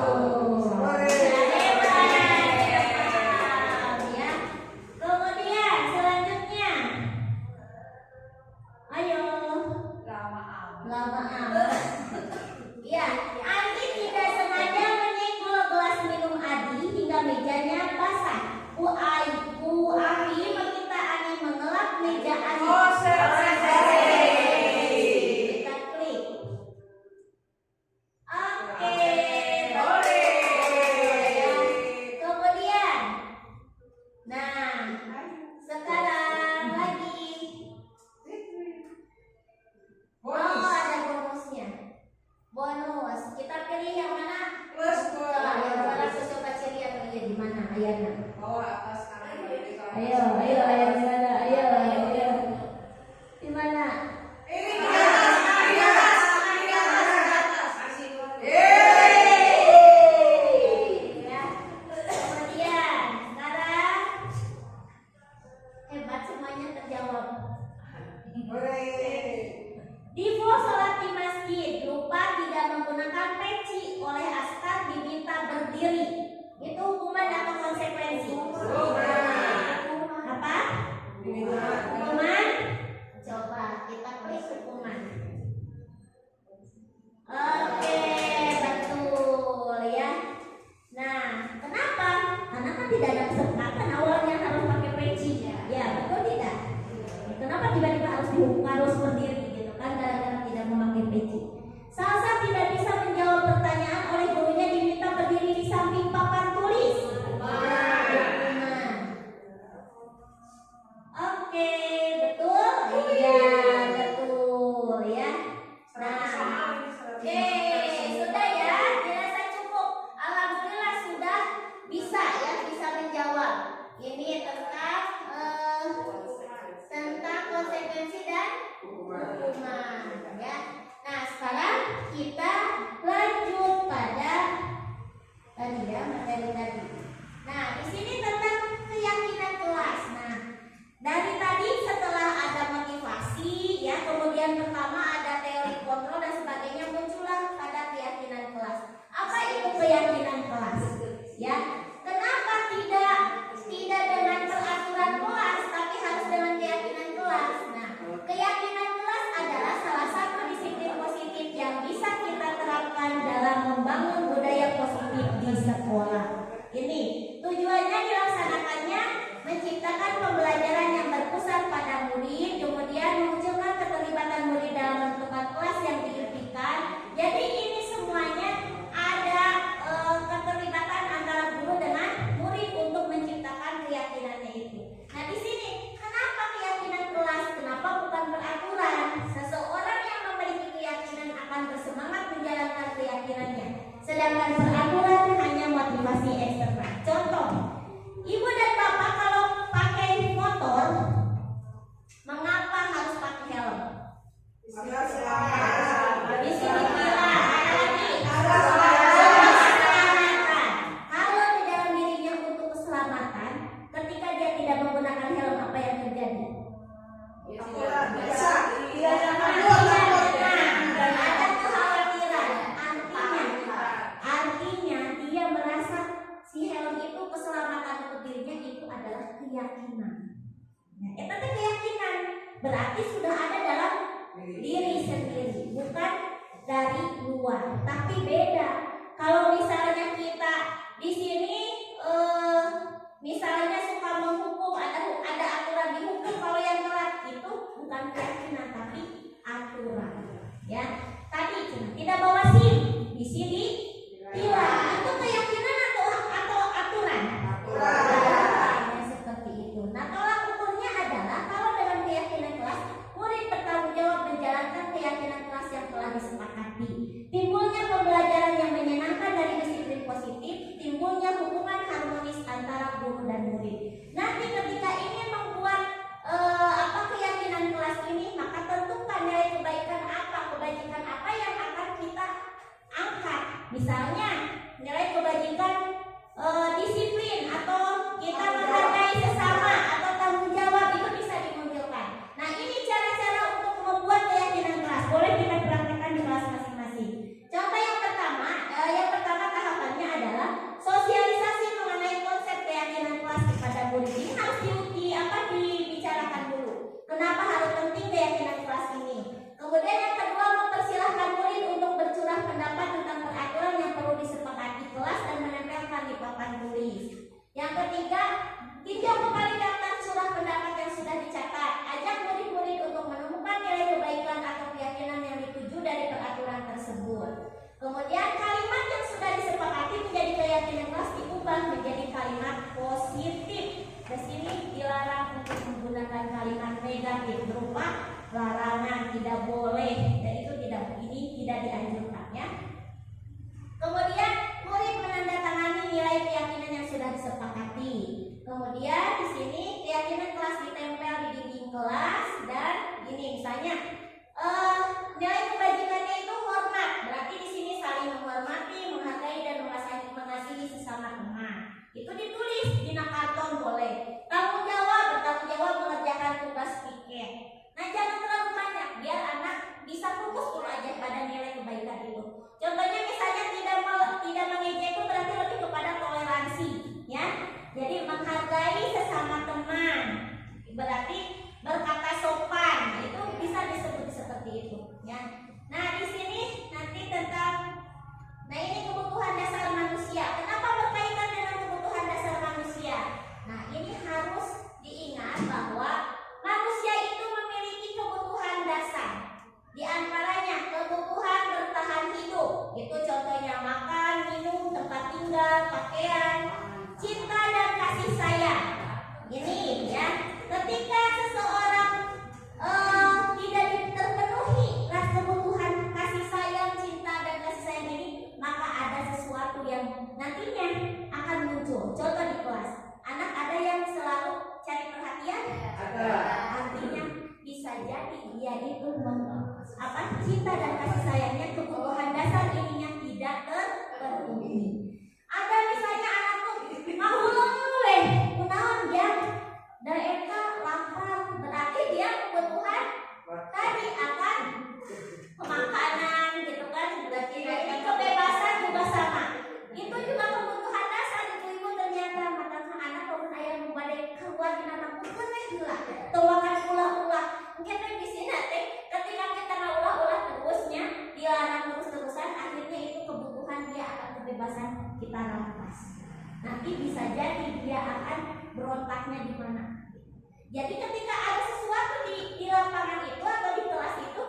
Hebat. Ya. Kemudian selanjutnya. Ayo. Lama amat. Ya, Andi tidak sengaja menyenggol gelas minum Adi hingga mejanya basah. Bu Afi meminta Ani mengelap meja Adi. Kita klik. Oke. Ya. Kemudian, nah, sekarang lagi. Oh, ada bonusnya. Bonus. Kita pilih yang mana? Coba yang mana coba cari yang di mana ayana. Ayo, di mana? Ayo. Di mana? tidak menggunakan helm, apa yang terjadi? Ada kekhawatiran. Artinya dia merasa si helm itu keselamatan untuk dirinya itu adalah keyakinan. Nah, itu tuh keyakinan berarti sudah ada dalam diri sendiri, bukan dari luar. Tapi beda kalau misalnya kita di sini misalnya suka menghukum, ada aturan dihukum kalau yang telat, itu bukan keyakinan tapi aturan. Ya, tadi tidak bawa SIM, di sini tilang, itu keyakinan atau aturan? Ya, seperti itu. Nah, tolak ukurnya adalah kalau dalam keyakinan kelas, murid bertanggung jawab menjalankan keyakinan kelas yang telah disepakati. Timbulnya pembelajaran yang menyenangkan dari disiplin positif, timbulnya hubungan harmonis antara guru dan murid. Nanti ketika ingin membuat keyakinan kelas ini, maka tentukan nilai kebajikan apa yang akan kita angkat. Misalnya nilai kebajikan disiplin, atau kita menghargai sesama, atau tanggung jawab, itu bisa dimunculkan. Nah, ini cara-cara untuk membuat keyakinan kelas. Boleh kita praktekkan di kelas masing-masing. Contoh yang pertama tahapannya adalah sosialisasi mengenai konsep keyakinan kelas kepada murid. Ini harus dibicarakan dulu. Kenapa harus penting keyakinan kelas ini? Kemudian yang kedua, mempersilahkan murid untuk bercurah pendapat tentang peraturan yang perlu disepakati kelas dan menempelkan di papan tulis. Yang ketiga, tinjau kembali daftar curah pendapat yang sudah dicatat. Ajak murid-murid untuk menemukan nilai kebaikan atau keyakinan yang dituju dari peraturan tersebut. Kemudian kalimat yang sudah disepakati menjadi keyakinan kelas diubah menjadi kalimat positif. Di sini dilarang untuk menggunakan kalimat negatif berupa larangan, tidak boleh, dan itu tidak dianjurkan, ya. Kemudian murid menandatangani nilai keyakinan yang sudah disepakati. Kemudian di sini keyakinan kelas ditempel di dinding kelas, dan ini misalnya nilai kebajikannya itu hormat, berarti di sini saling menghormati, menghargai, dan mengasihi sesama teman. Itu ditulis di karton boleh. Bertanggung jawab mengerjakan tugas piket. Nah, jangan terlalu banyak biar anak bisa fokus dulu aja pada nilai kebaikan itu. Contohnya misalnya tidak mengejek itu berarti lebih kepada toleransi, ya. Jadi menghargai sesama teman, berarti berkata sopan, itu bisa disebut seperti itu, ya. Nah, di sini nanti ini kebutuhan dasar manusia. Kenapa berkaitan dengan kebutuhan dasar manusia? Nah, ini harus diingat bahwa manusia itu memiliki kebutuhan dasar. Di antaranya kebutuhan bertahan hidup. Itu contohnya makan, minum, tempat tinggal, pakaian, cinta dan kasih sayang. Ini, ya. Ketika seseorang tidak terpenuhi kebutuhan kasih sayang, cinta dan kasih sayang ini, maka ada sesuatu yang nantinya akan muncul. Contoh di kelas, anak ada yang selalu cari perhatian, artinya bisa jadi dia itu cinta dan kasih sayangnya, kebutuhan dasar ininya tidak terpenuhi. Ada misalnya anak tuh mahulung kunaon dia daerah lapar, berarti dia kebutuhan tadi akan makanan gitu kan, berarti ini kebebasan juga sama. Itu juga kebutuhan dasar. Ibu ternyata matang anak kalau ayah membadai keluar di nama bukan gila tawakan ulah-ulah mungkin di sini teh ketika kita ulah-ulah terusnya dilarang terus-terusan, akhirnya itu kebutuhan dia akan kebebasan kita rampas. Nanti bisa jadi dia akan berontaknya di mana. Jadi ketika ada sesuatu di lapangan itu atau di kelas itu,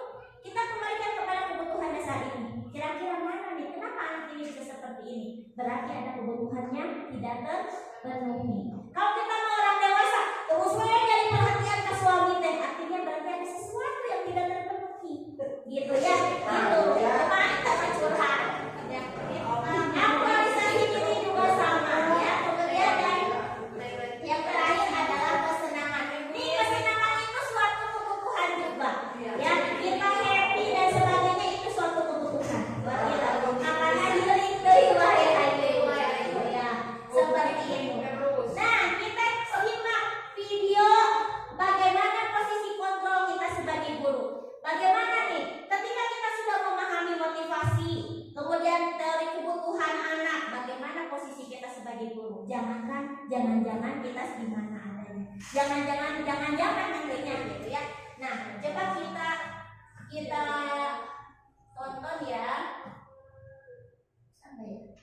kita kembalikan kepada kebutuhan dasar ini. Kira-kira mana nih? Kenapa anak ini bisa seperti ini? Berarti ada kebutuhannya tidak terpenuhi. Kalau kita mau orang dewasa, terus nyari perhatian ke suami teh, artinya berarti ada sesuatu yang tidak terpenuhi. Gitu ya? Gitu. Cuma kita curhat. Ya. Aktualisasi ini juga sama, ya. Kemudian yang terakhir adalah kesenangan. Ini kesenangan itu suatu kebutuhan juga. Ya, kita happy dan sebagainya itu suatu kebutuhan. Makanya healing ya, seperti itu. Nah, kita jangan nantinya gitu ya. Nah, coba kita tonton ya. Sampai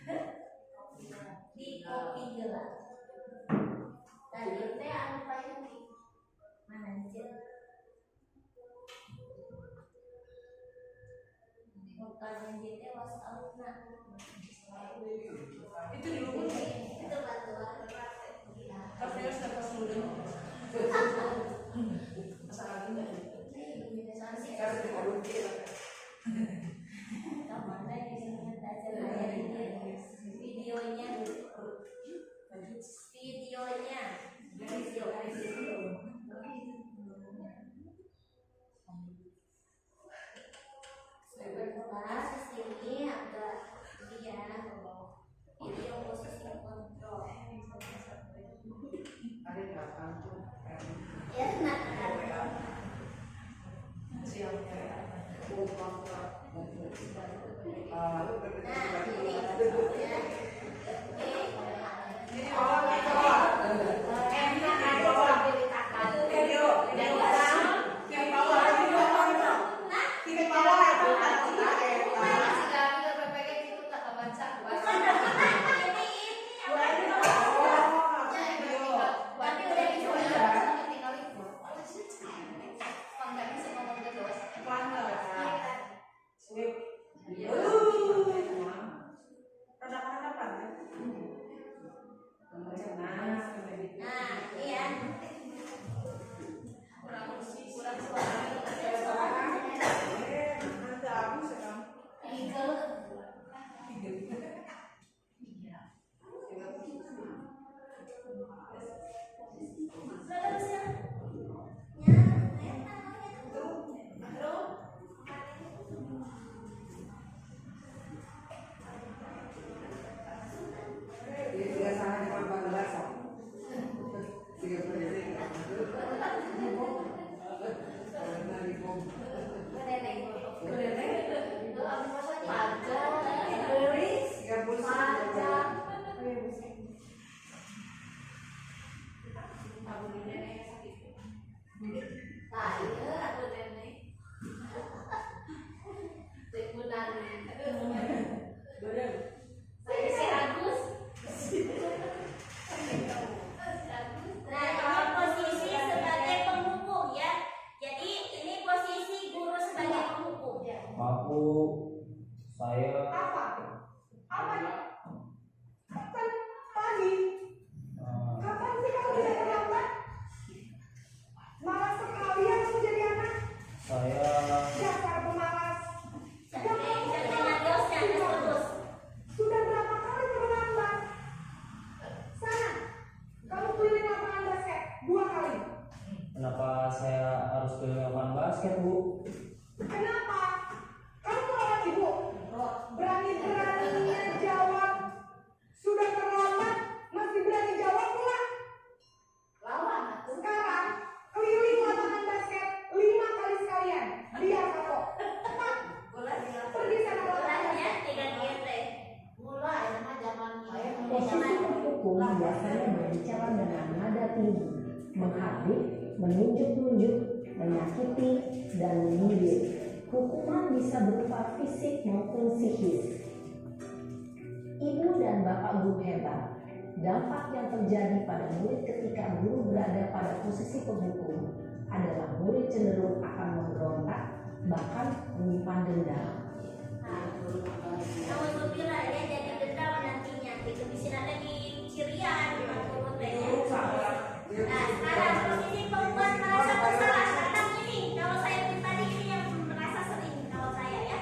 ya. Di kopi gelas. Tadi teh anu paling di mana aja? Bukan yang di tewas aluna. Itu di rumah. Itu batuan. Tapi harus dapat dulu. Masalah ini. Harus diaduk. Kamana di sini aja lah ini videonya. Bahas sini agak dia video khusus kontrol. Ada belakang tuh. Ya, nah. Kenapa saya harus ke lapangan basket, Bu? Kenapa? Kamu melawan ibu? Berani-beraninya jawab. Sudah terlambat, masih berani jawab pula. Lawan. Sekarang keliling lapangan basket 5 kali sekalian. Biar kapok. Cepat. Pergi sana Bolanya 3 GT. Mula ya nama zaman Posisi hukum biasanya berbicara dengan nada tinggi, menghardik, menunjuk-nunjuk, menyakiti, dan menyindir. Hukuman bisa berupa fisik maupun psikis. Ibu dan bapak guru hebat. Dampak yang terjadi pada murid ketika guru berada pada posisi penghukum adalah murid cenderung akan memberontak, bahkan menyimpan dendam. Kamu gembira ya jadi dendam nantinya. Itu bisa ada di cirian menurut ya. Nah, sekarang posisi perempuan merasa bersalah. Sekarang ini, kalau saya pribadi ini yang merasa sering kalau saya ya.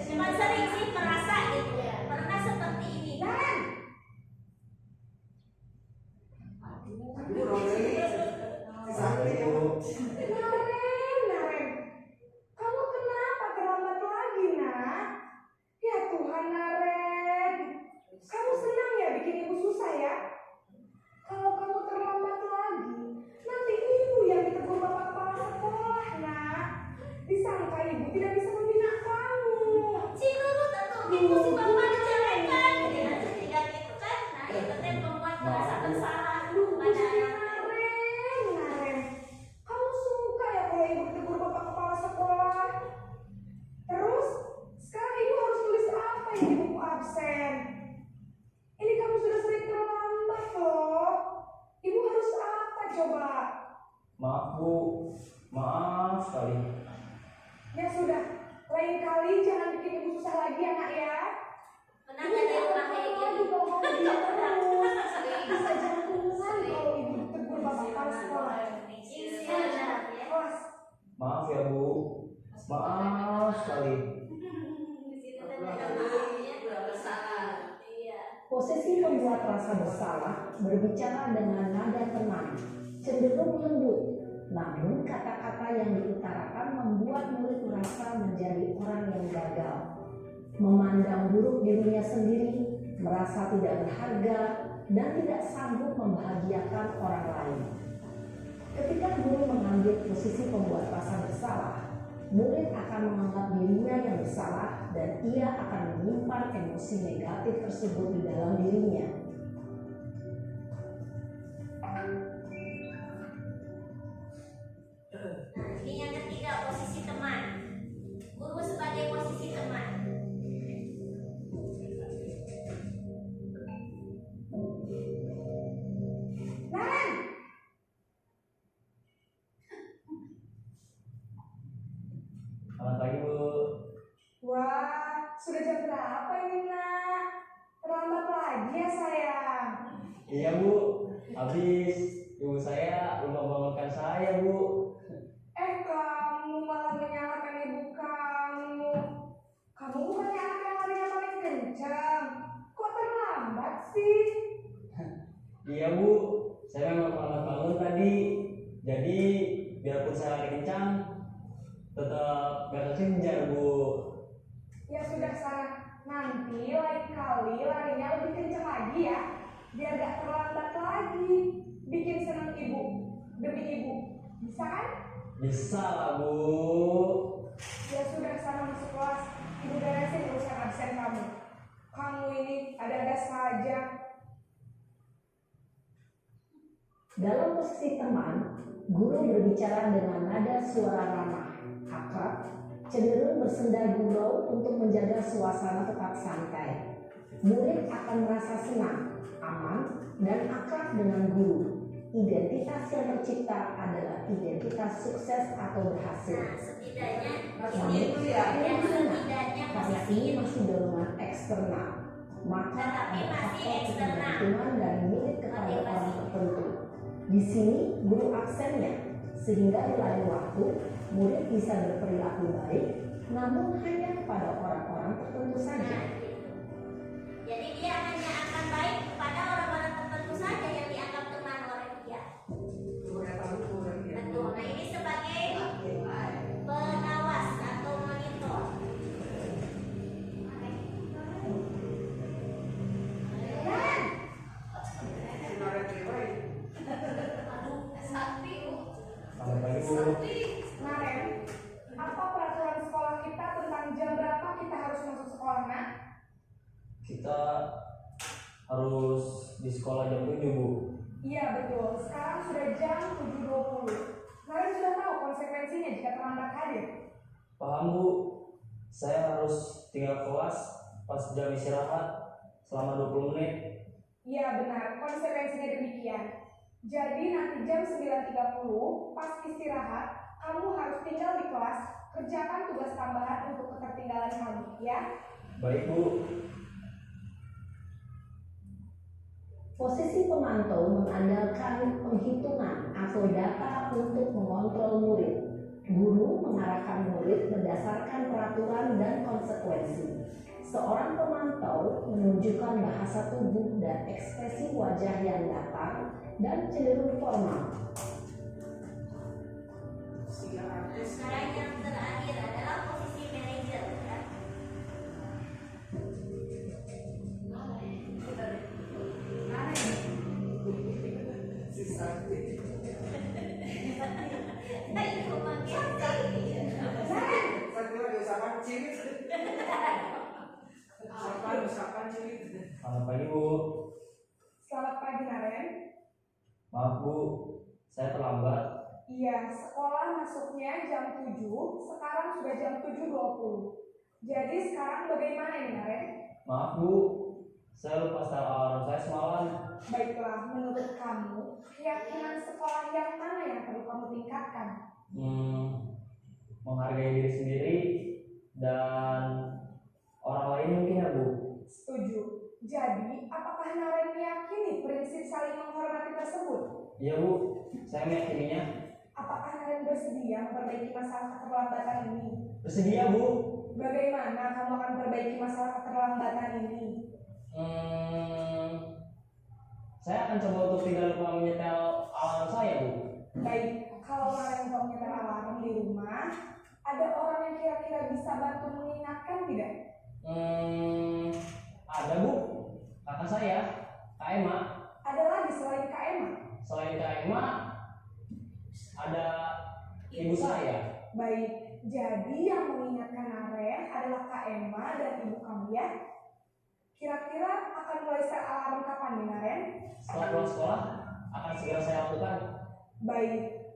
Cuma sering sih merasa gitu ya. Pernah seperti ini. Naren, kamu kenapa terlambat lagi, nak? Ya Tuhan, Naren. Kamu senang ya bikin ibu susah ya? Kalau kamu terlambat lagi, nanti ibu yang ditegur bapak kepala sekolah, nak. Disangka ibu tidak bisa membina kamu. Si guru tentu itu si bapak diceraikan. Jadi nanti tidak gitu kan. Nah, itu teh perempuan merasa Maaf, Bu. bersalah Aduh, pada jadi anak. Naren. Kamu suka ya kalau ibu tegur bapak kepala sekolah? Terus, sekarang ibu harus tulis apa ini buku absen? Ini kamu sudah sering terlambat loh. Ibu harus apa coba? Maaf Bu, maaf sekali. Ya sudah, lain kali jangan bikin ibu susah lagi ya nak ya. Pernah nggak di rumah kayak gini? Kalau mau dia terus, bisa jantungan kalau ibu tegur bapak kepala sekolah. Benar ya. Kelas. Maaf ya Bu, maaf sekali. Di situ kan ada maafnya. Iya. Posisi pembuat rasa bersalah berbicara dengan nada tenang, cenderung lembut. Namun kata-kata yang diutarakan membuat murid merasa menjadi orang yang gagal, memandang buruk dirinya sendiri, merasa tidak berharga, dan tidak sanggup membahagiakan orang lain. Ketika guru mengambil posisi pembuat rasa bersalah, murid akan menganggap dirinya yang bersalah dan ia akan menyimpan emosi negatif tersebut di dalam dirinya. Nah, ini yang ketiga, posisi teman. Guru sebagai posisi teman. Naren, Selamat pagi Bu. wah, sudah jam berapa ini nak? Terlambat lagi ya sayang. Iya Bu, habis ibu saya lupa bangunkan saya Bu. Kamu malah menyalahkan ibu kamu. Kamu bukannya anak yang larinya paling kencang. Kok terlambat sih? Iya Bu, saya memang terlambat bangun tadi. Jadi biarpun saya lari kencang, tetap gak terkejar Bu. Ya sudah sana, nanti lain kali larinya lebih kencang lagi ya. Biar gak terlambat lagi. Bikin senang ibu, demi ibu. Bisa kan? Bisa lah Bu. Ya sudah sana masuk kelas. Ibu beresin urusan absen kamu. Kamu ini ada-ada saja. Dalam posisi teman, guru berbicara dengan nada suara ramah, akrab, cenderung bersenda gurau untuk menjaga suasana tetap santai. Murid akan merasa senang, aman, dan akrab dengan guru. Identitas yang tercipta adalah identitas sukses atau berhasil. Nah, setidaknya Namun, ini yang setidaknya karena posisi ini masih dorongan eksternal, maka Tetapi ada masih faktor eksternal. ketergantungan dari murid kepada Motivasi. orang tertentu. Di sini guru absennya, sehingga di lain waktu murid bisa berperilaku baik, namun hanya kepada orang-orang tertentu saja. Nah, gitu. Jadi dia hanya akan baik kepada orang-orang tertentu saja yang dianggap teman oleh dia. Betul. Nah, ini sebagai pengawas atau monitor. Selamat pagi Bu. Naren, apa peraturan sekolah kita tentang jam berapa kita harus masuk sekolah nak? Kita harus di sekolah jam 7 Bu. Iya betul, sekarang sudah jam 7.20. Naren sudah tahu konsekuensinya jika terlambat hadir. Paham Bu, saya harus tinggal kelas pas jam istirahat selama 20 menit. Iya benar, konsekuensinya demikian. Jadi nanti jam 9.30 pas istirahat, kamu harus tinggal di kelas, kerjakan tugas tambahan untuk ketertinggalan kamu, ya. Baik Bu. Posisi pemantau mengandalkan penghitungan atau data untuk mengontrol murid. Guru mengarahkan murid berdasarkan peraturan dan konsekuensi. Seorang pemantau menunjukkan bahasa tubuh dan ekspresi wajah yang datar dan cenderung formal. Nah, sekarang yang terakhir adalah posisi manajer. Ya. Ayo, makin Selamat pagi Bu. Selamat pagi Maaf Bu, saya terlambat. Iya, sekolah masuknya jam 7, sekarang sudah jam 7.20. Jadi sekarang bagaimana ini, Naren? Maaf Bu, saya lupa setel alarm saya semalam. Baiklah, menurut kamu, keyakinan sekolah yang mana yang perlu kamu tingkatkan? Menghargai diri sendiri dan orang lain mungkin ya Bu. Setuju. Jadi, apakah Naren meyakini prinsip saling menghormati tersebut? Iya Bu, saya meyakininya. Apakah Naren bersedia memperbaiki masalah keterlambatan ini? Bersedia Bu. Bagaimana kamu akan perbaiki masalah keterlambatan ini? Saya akan coba untuk tidak lupa menyetel alarm saya Bu. Baik, kalau Naren mau menyetel alarm di rumah, ada orang yang kira-kira bisa bantu mengingatkan tidak? Ada Bu, kakak saya, Kak Emma. Ada lagi selain Kak Emma? Selain Kak Emma, ada ibu saya. Baik, jadi yang mengingatkan Naren adalah Kak Emma dan ibu kamu ya? Kira-kira akan mulai set alarm kapan nih Naren? Setelah pulang sekolah, akan segera saya lakukan. Baik,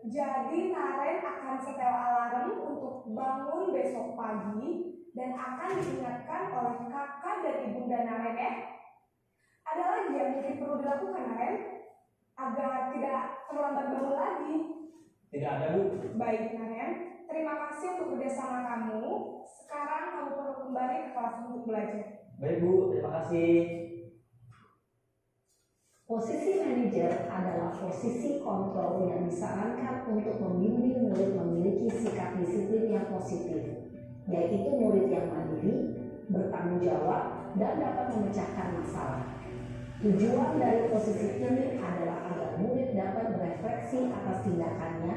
jadi Naren akan setel alarm untuk bangun besok pagi dan akan diingatkan oleh kakak dan ibunda Naren ya. Ada lagi yang mungkin perlu dilakukan Naren agar tidak terlambat bangun lagi? Tidak ada Bu. Baik Naren, terima kasih untuk kerjasama kamu. Sekarang kamu perlu kembali ke kelas untuk belajar. Baik Bu, terima kasih. Posisi manajer adalah posisi kontrol yang disarankan untuk membimbing murid memiliki sikap disiplin yang positif, yaitu murid yang mandiri, bertanggung jawab, dan dapat memecahkan masalah. Tujuan dari posisi ini adalah agar murid dapat berefleksi atas tindakannya.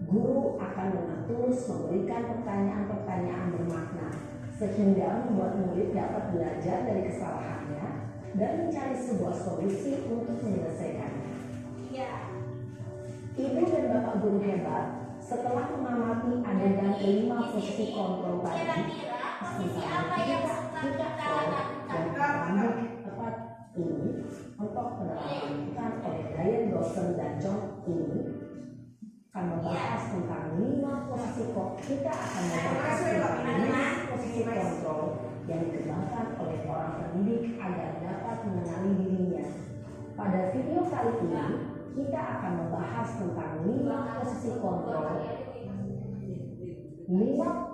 Guru akan dengan tulus memberikan pertanyaan-pertanyaan bermakna, sehingga membuat murid dapat belajar dari kesalahannya dan mencari sebuah solusi untuk menyelesaikannya. Iya. Ibu dan Bapak guru hebat, setelah mengamati adegan 5 posisi kontrol tadi, Kira-kira posisi apa yang suka kita lakukan? dan tepat ini untuk penerapan oleh Diane Dawson dan John ini akan membahas tentang 5 posisi kita akan membahas tentang 5 posisi kontrol yang dikembangkan oleh orang pendidik agar dapat mengenali dirinya. Pada video kali ini kita akan membahas tentang 5 posisi kontrol. 5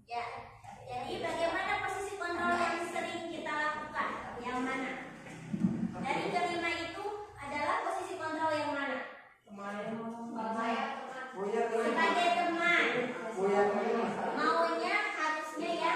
Ya. Jadi bagaimana posisi kontrol yang sering kita lakukan? Yang mana? Dari kelima itu adalah posisi kontrol yang mana? Sebagai teman. Maunya harusnya ya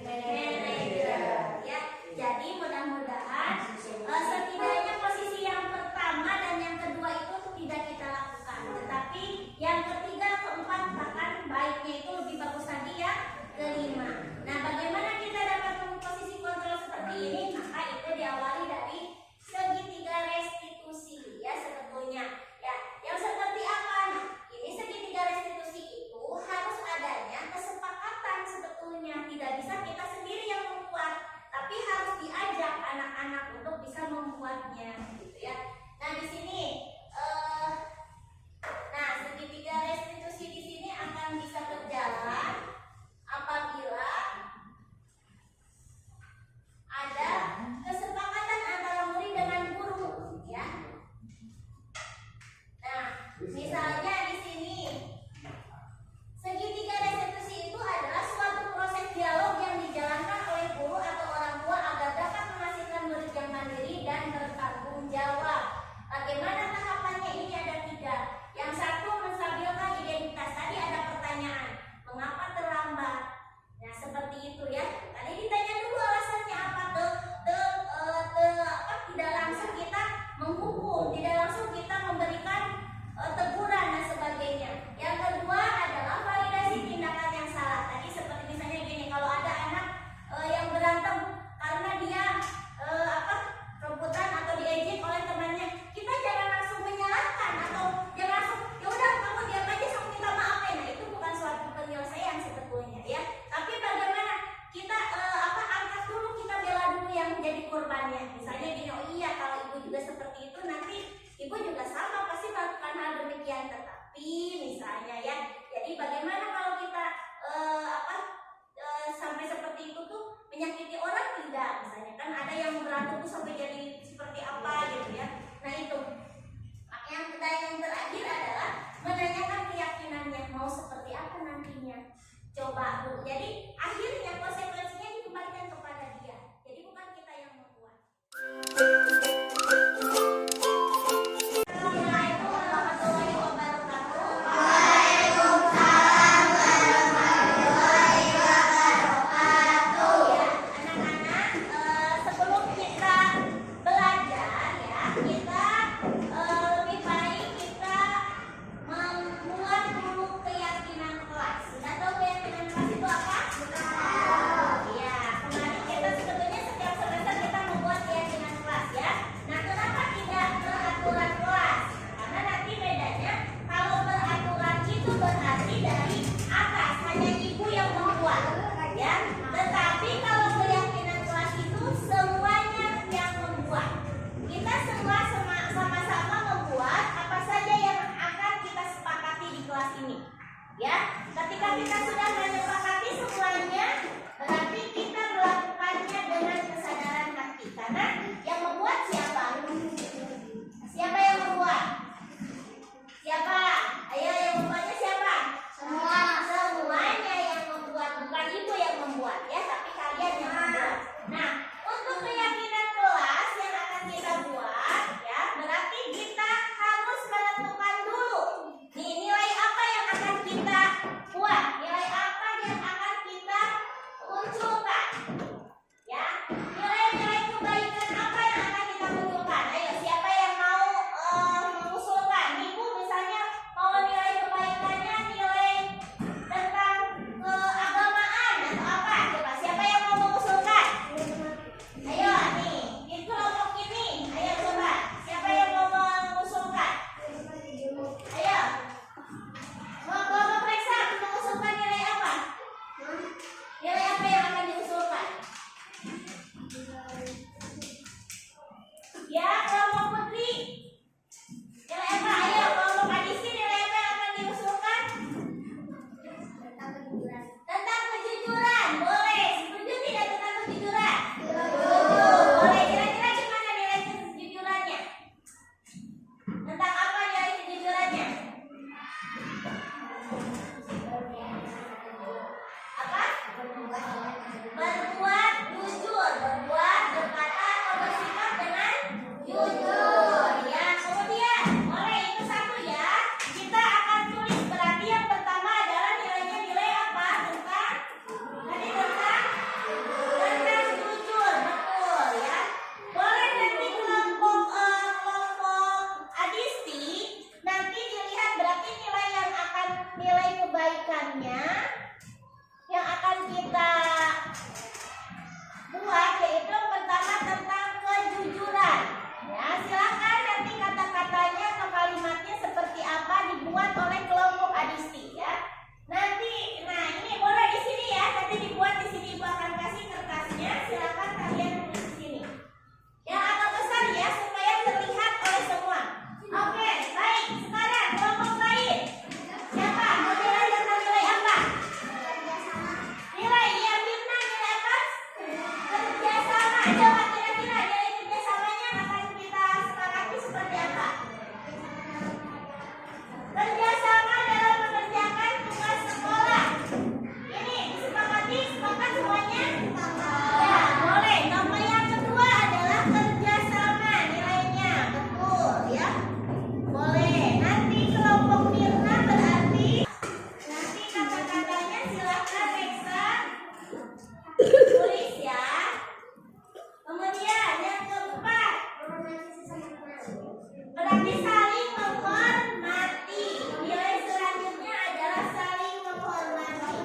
manajer. Ya. Jadi mudah-mudahan setidaknya posisi yang pertama dan yang kedua itu tidak kita lakukan. Tetapi yang ketiga, keempat, bahkan baiknya itu lebih bagus lagi ya kelima. Nah, bagaimana kita dapat posisi kontrol seperti ini? Maka itu diawali dari segitiga restitusi ya sebetulnya. Ya, yang seperti apa? Nah, ini segitiga restitusi itu harus adanya kesepakatan sebetulnya. Tidak bisa kita sendiri yang membuat, tapi harus diajak anak-anak untuk bisa membuatnya, gitu ya. Nah, di sini segitiga restitusi di sini akan bisa berjalan apabila ada kesepakatan antara murid dengan guru, ya. Nah, misalnya di sini segitiga restitusi itu adalah suatu proses dialog yang dijalankan oleh guru atau orang tua agar dapat menghasilkan murid yang mandiri dan bertanggung jawab. kita sudah menyepakati semuanya, berarti kita melakukannya dengan kesadaran hati. Karena yang membuat siapa? Siapa yang membuat? Siapa? Ayo, yang membuatnya siapa? Semuanya yang membuat, bukan ibu yang membuat ya, tapi kalian yang membuat. Nah, untuk keyakinan kelas yang akan kita buat ya, berarti kita harus menentukan dulu nih nilai apa yang akan kita buat, nilai apa yang akan kita munculkan ya, nilai-nilai kebaikan apa yang akan kita munculkan. Ayo, siapa yang mau mengusulkan? Ibu misalnya mau nilai kebaikannya nilai tentang keagamaan atau apa? Coba siapa yang mau mengusulkan? Ayo nih, di kelompok ini, ayo coba siapa yang mau mengusulkan? Ayo, mau periksa mengusulkan nilai apa? Nilai apa yang akan diusulkan? Ya, kelompok putri. Nilai apa? Ayo, kelompok adisi nilai apa yang akan diusulkan? Tentang kejujuran. Boleh. Setuju tidak tentang kejujuran? Setuju. Boleh. Kira-kira gimana nilai kejujurannya? Tentang apa nilai kejujurannya? Apa? Berbuat jujur, berbuat, berkata atau bersikap dengan jujur. Ya, kemudian boleh itu satu ya. Kita akan tulis, berarti yang pertama adalah nilainya nilai apa? Tentang jujur, betul ya. Boleh nanti kelompok adisti nanti dilihat berarti nilai yang akan nilai kebaikannya yang akan kita buat yaitu pertama tentang kejujuran ya, silakan nanti kata-katanya atau kalimatnya seperti apa dibuat oleh kelompok adisti ya. Nanti nah ini boleh di sini ya, nanti dibuat di sini, ibu akan kasih kertasnya, silakan kalian tulis di sini yang agak besar ya supaya terlihat oleh semua. Oke, baik, sekarang kelompok lain siapa mau nilai tentang nilai apa? Nilai ya, Mirna nilai apa? Kerjasama. Coba kira-kira nilai kerjasamanya akan kita sepakati seperti apa? Kerjasama dalam mengerjakan tugas sekolah. Ini disepakati, sepakat semuanya? Ya, boleh. Nomor yang kedua adalah kerjasama nilainya, betul ya. Boleh. Nanti kelompok Mirna berarti nanti kata-katanya silakan Reksa tulis ya. Kemudian yang keempat berarti saling menghormati. Nilai selanjutnya adalah saling menghormati.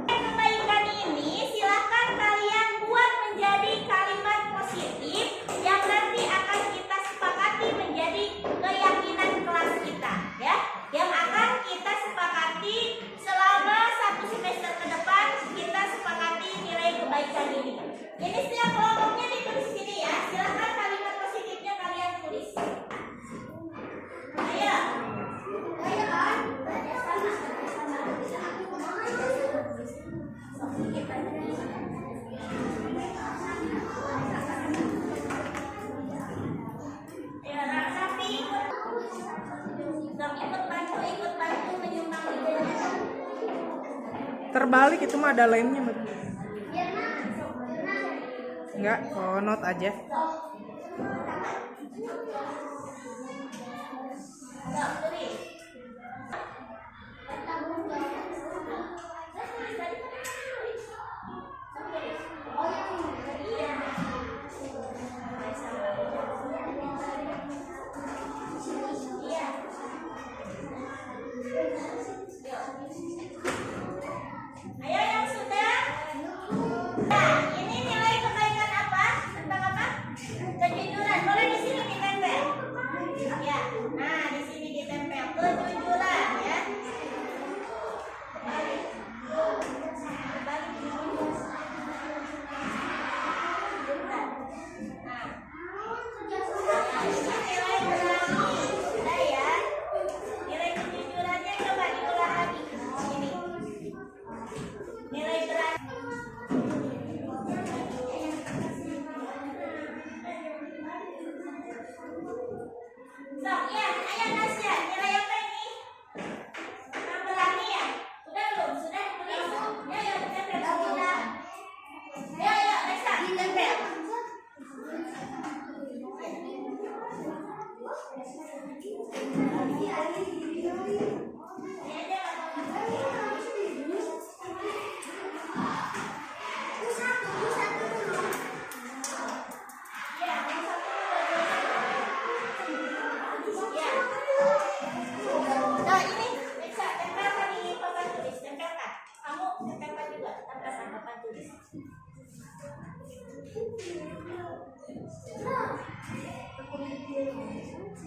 Kebaikan ini silakan kalian buat menjadi kalimat positif yang nanti akan kita sepakati menjadi keyakinan kelas kita ya, yang akan kita sepakati selama 1 semester ke depan. Kita sepakati nilai kebaikan ini. Jadi setiap kelompoknya ditulis sini ya, silakan kalimat positifnya kalian tulis. Ayo. Ya, Raksati ikut bantu menyumbang idenya. Terbalik itu mah ada lemnya. Enggak, note aja. Enggak, tulis. Ayo yang sudah. Nah, ini nilai kebaikan apa? Tentang apa? Kejujuran. Boleh di sini ditempel. Ya. Nah, di sini ditempel.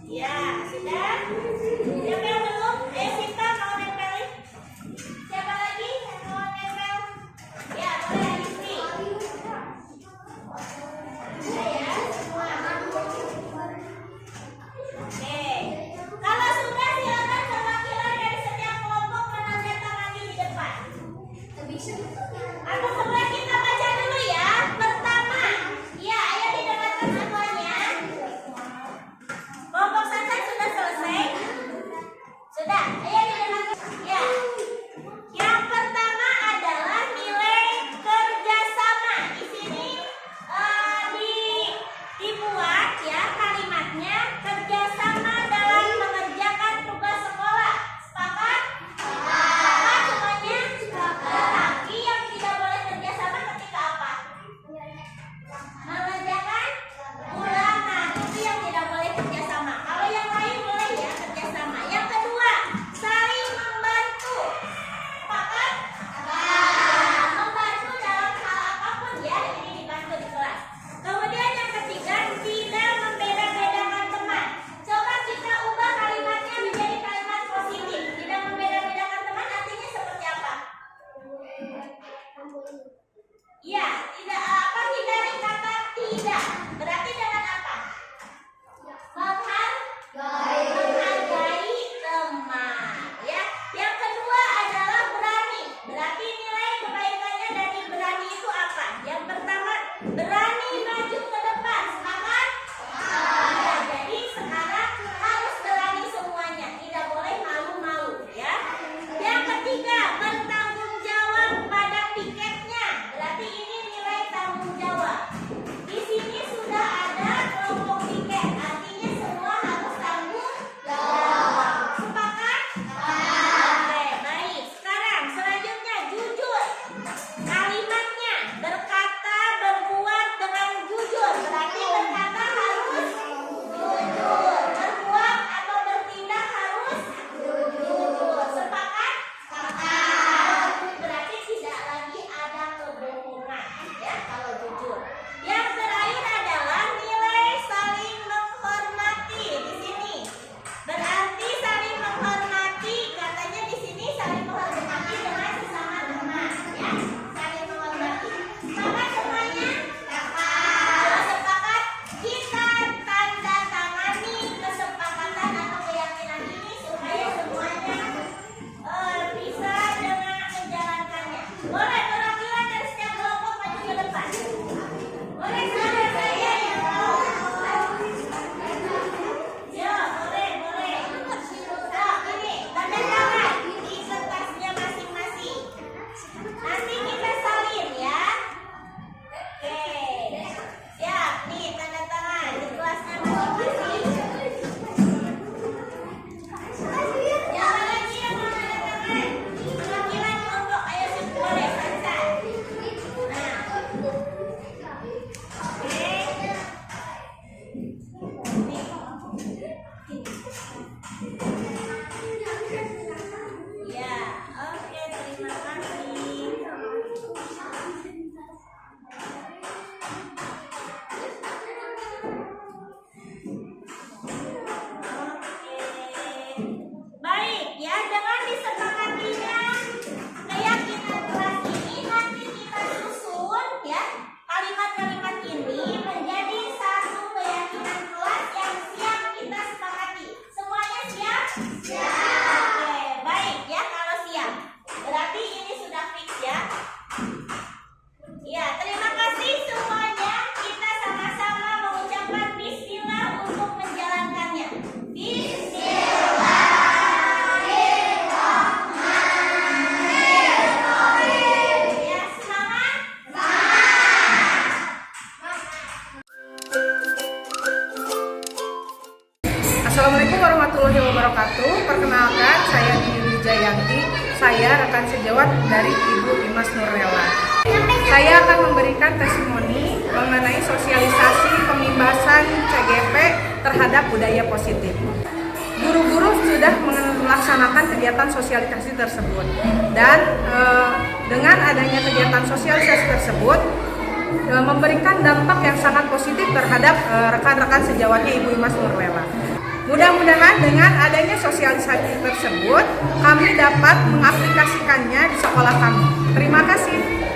Ya, sudah. Siapa yang belum? Sinta mau nempelin? Siapa lagi yang mau nempel? Ya, boleh Rizky. Ya, semua. Oke. Kalau sudah silakan perwakilan dari setiap kelompok menandatangani di depan. Atau semua kita baca dulu ya. Pertama, ya ayo didengarkan semuanya. Kelompok Sansan sudah selesai? Sudah, ayo didengarkan. Ya. Yang pertama adalah nilai kerjasama. Di sini dibuat ya kalimatnya kerjasama dalam mengerjakan tugas sekolah. Sepakat? Sepakat semuanya? Tapi yang tidak boleh kerjasama ketika apa? Mengerjakan ulangan, itu yang tidak boleh kerjasama. Kalau yang lain boleh ya kerjasama. Yang kedua, saling membantu. Sepakat? Membantu dalam hal apapun ya, ini dibantu di kelas. Kemudian yang ketiga, tidak membeda-bedakan teman. Coba kita ubah kalimatnya menjadi kalimat positif. Tidak membeda-bedakan teman artinya seperti apa? Ya, tidak apa hindari kata tidak. Berarti dengan apa? Menghargai teman. Ya. Yang kedua adalah berani. Berarti nilai kebaikannya dari berani itu apa? Yang pertama, berani maju ke depan. Sepakat? Ya, jadi sekarang harus berani semuanya. Tidak boleh malu-malu ya. Yang ketiga, bertanggung jawab pada piketnya. Berarti ini nilai tanggung jawab. Di sini sudah ada kelompok piket, artinya semua harus tanggung jawab. Sepakat? Oke, baik. Sekarang selanjutnya jujur. Kalimatnya berkata, berbuat dengan jujur. Berarti berkata harus jujur. Berbuat atau bertindak harus jujur. Sepakat? Sepakat. Berarti tidak lagi ada kebohongan ya kalau jujur. Yang terakhir adalah nilai saling menghormati di sini. Berarti saling menghormati, katanya di sini saling menghormati dengan sesama teman ya. Saling menghormati. Sepakat semuanya? Kalau sepakat, kita tanda tangani kesepakatan atau keyakinan ini supaya semuanya bisa dengan menjalankannya. Boleh perwakilan dari setiap kelompok maju ke depan. Boleh saudara saya yang mau. Ya, boleh. Ini tanda tangan di kertasnya masing-masing. Nanti kita salin ya. Oke. Siap, nih tanda tangan di kelasnya masing-masing. Jangan lagi yang mau tanda tangan. Perwakilan kelompok, ayo boleh Sansan. Nah. Oke. Ya, oke, terima kasih. Baik ya, dengan disepakatinya keyakinan kelas ini nanti kita susun ya kalimat-kalimat ini menjadi satu keyakinan kelas yang siap kita sepakati. Semuanya siap? Siap. Oke, baik ya kalau siap. Berarti ini sudah fix ya. Ya, terima kasih semuanya. Kita sama-sama mengucapkan bismillah untuk menjalankannya. Ya, semangat. Assalamualaikum warahmatullahi wabarakatuh. Perkenalkan, saya Dini Jayanti. Saya rekan sejawat dari Ibu Imas Nurlela. Saya akan memberikan testimoni mengenai sosialisasi pembebasan CGP terhadap budaya positif. Guru-guru sudah melaksanakan kegiatan sosialisasi tersebut, dan dengan adanya kegiatan sosialisasi tersebut, memberikan dampak yang sangat positif terhadap rekan-rekan sejawatnya Ibu Imas Nurlela. Mudah-mudahan dengan adanya sosialisasi tersebut, kami dapat mengaplikasikannya di sekolah kami. Terima kasih.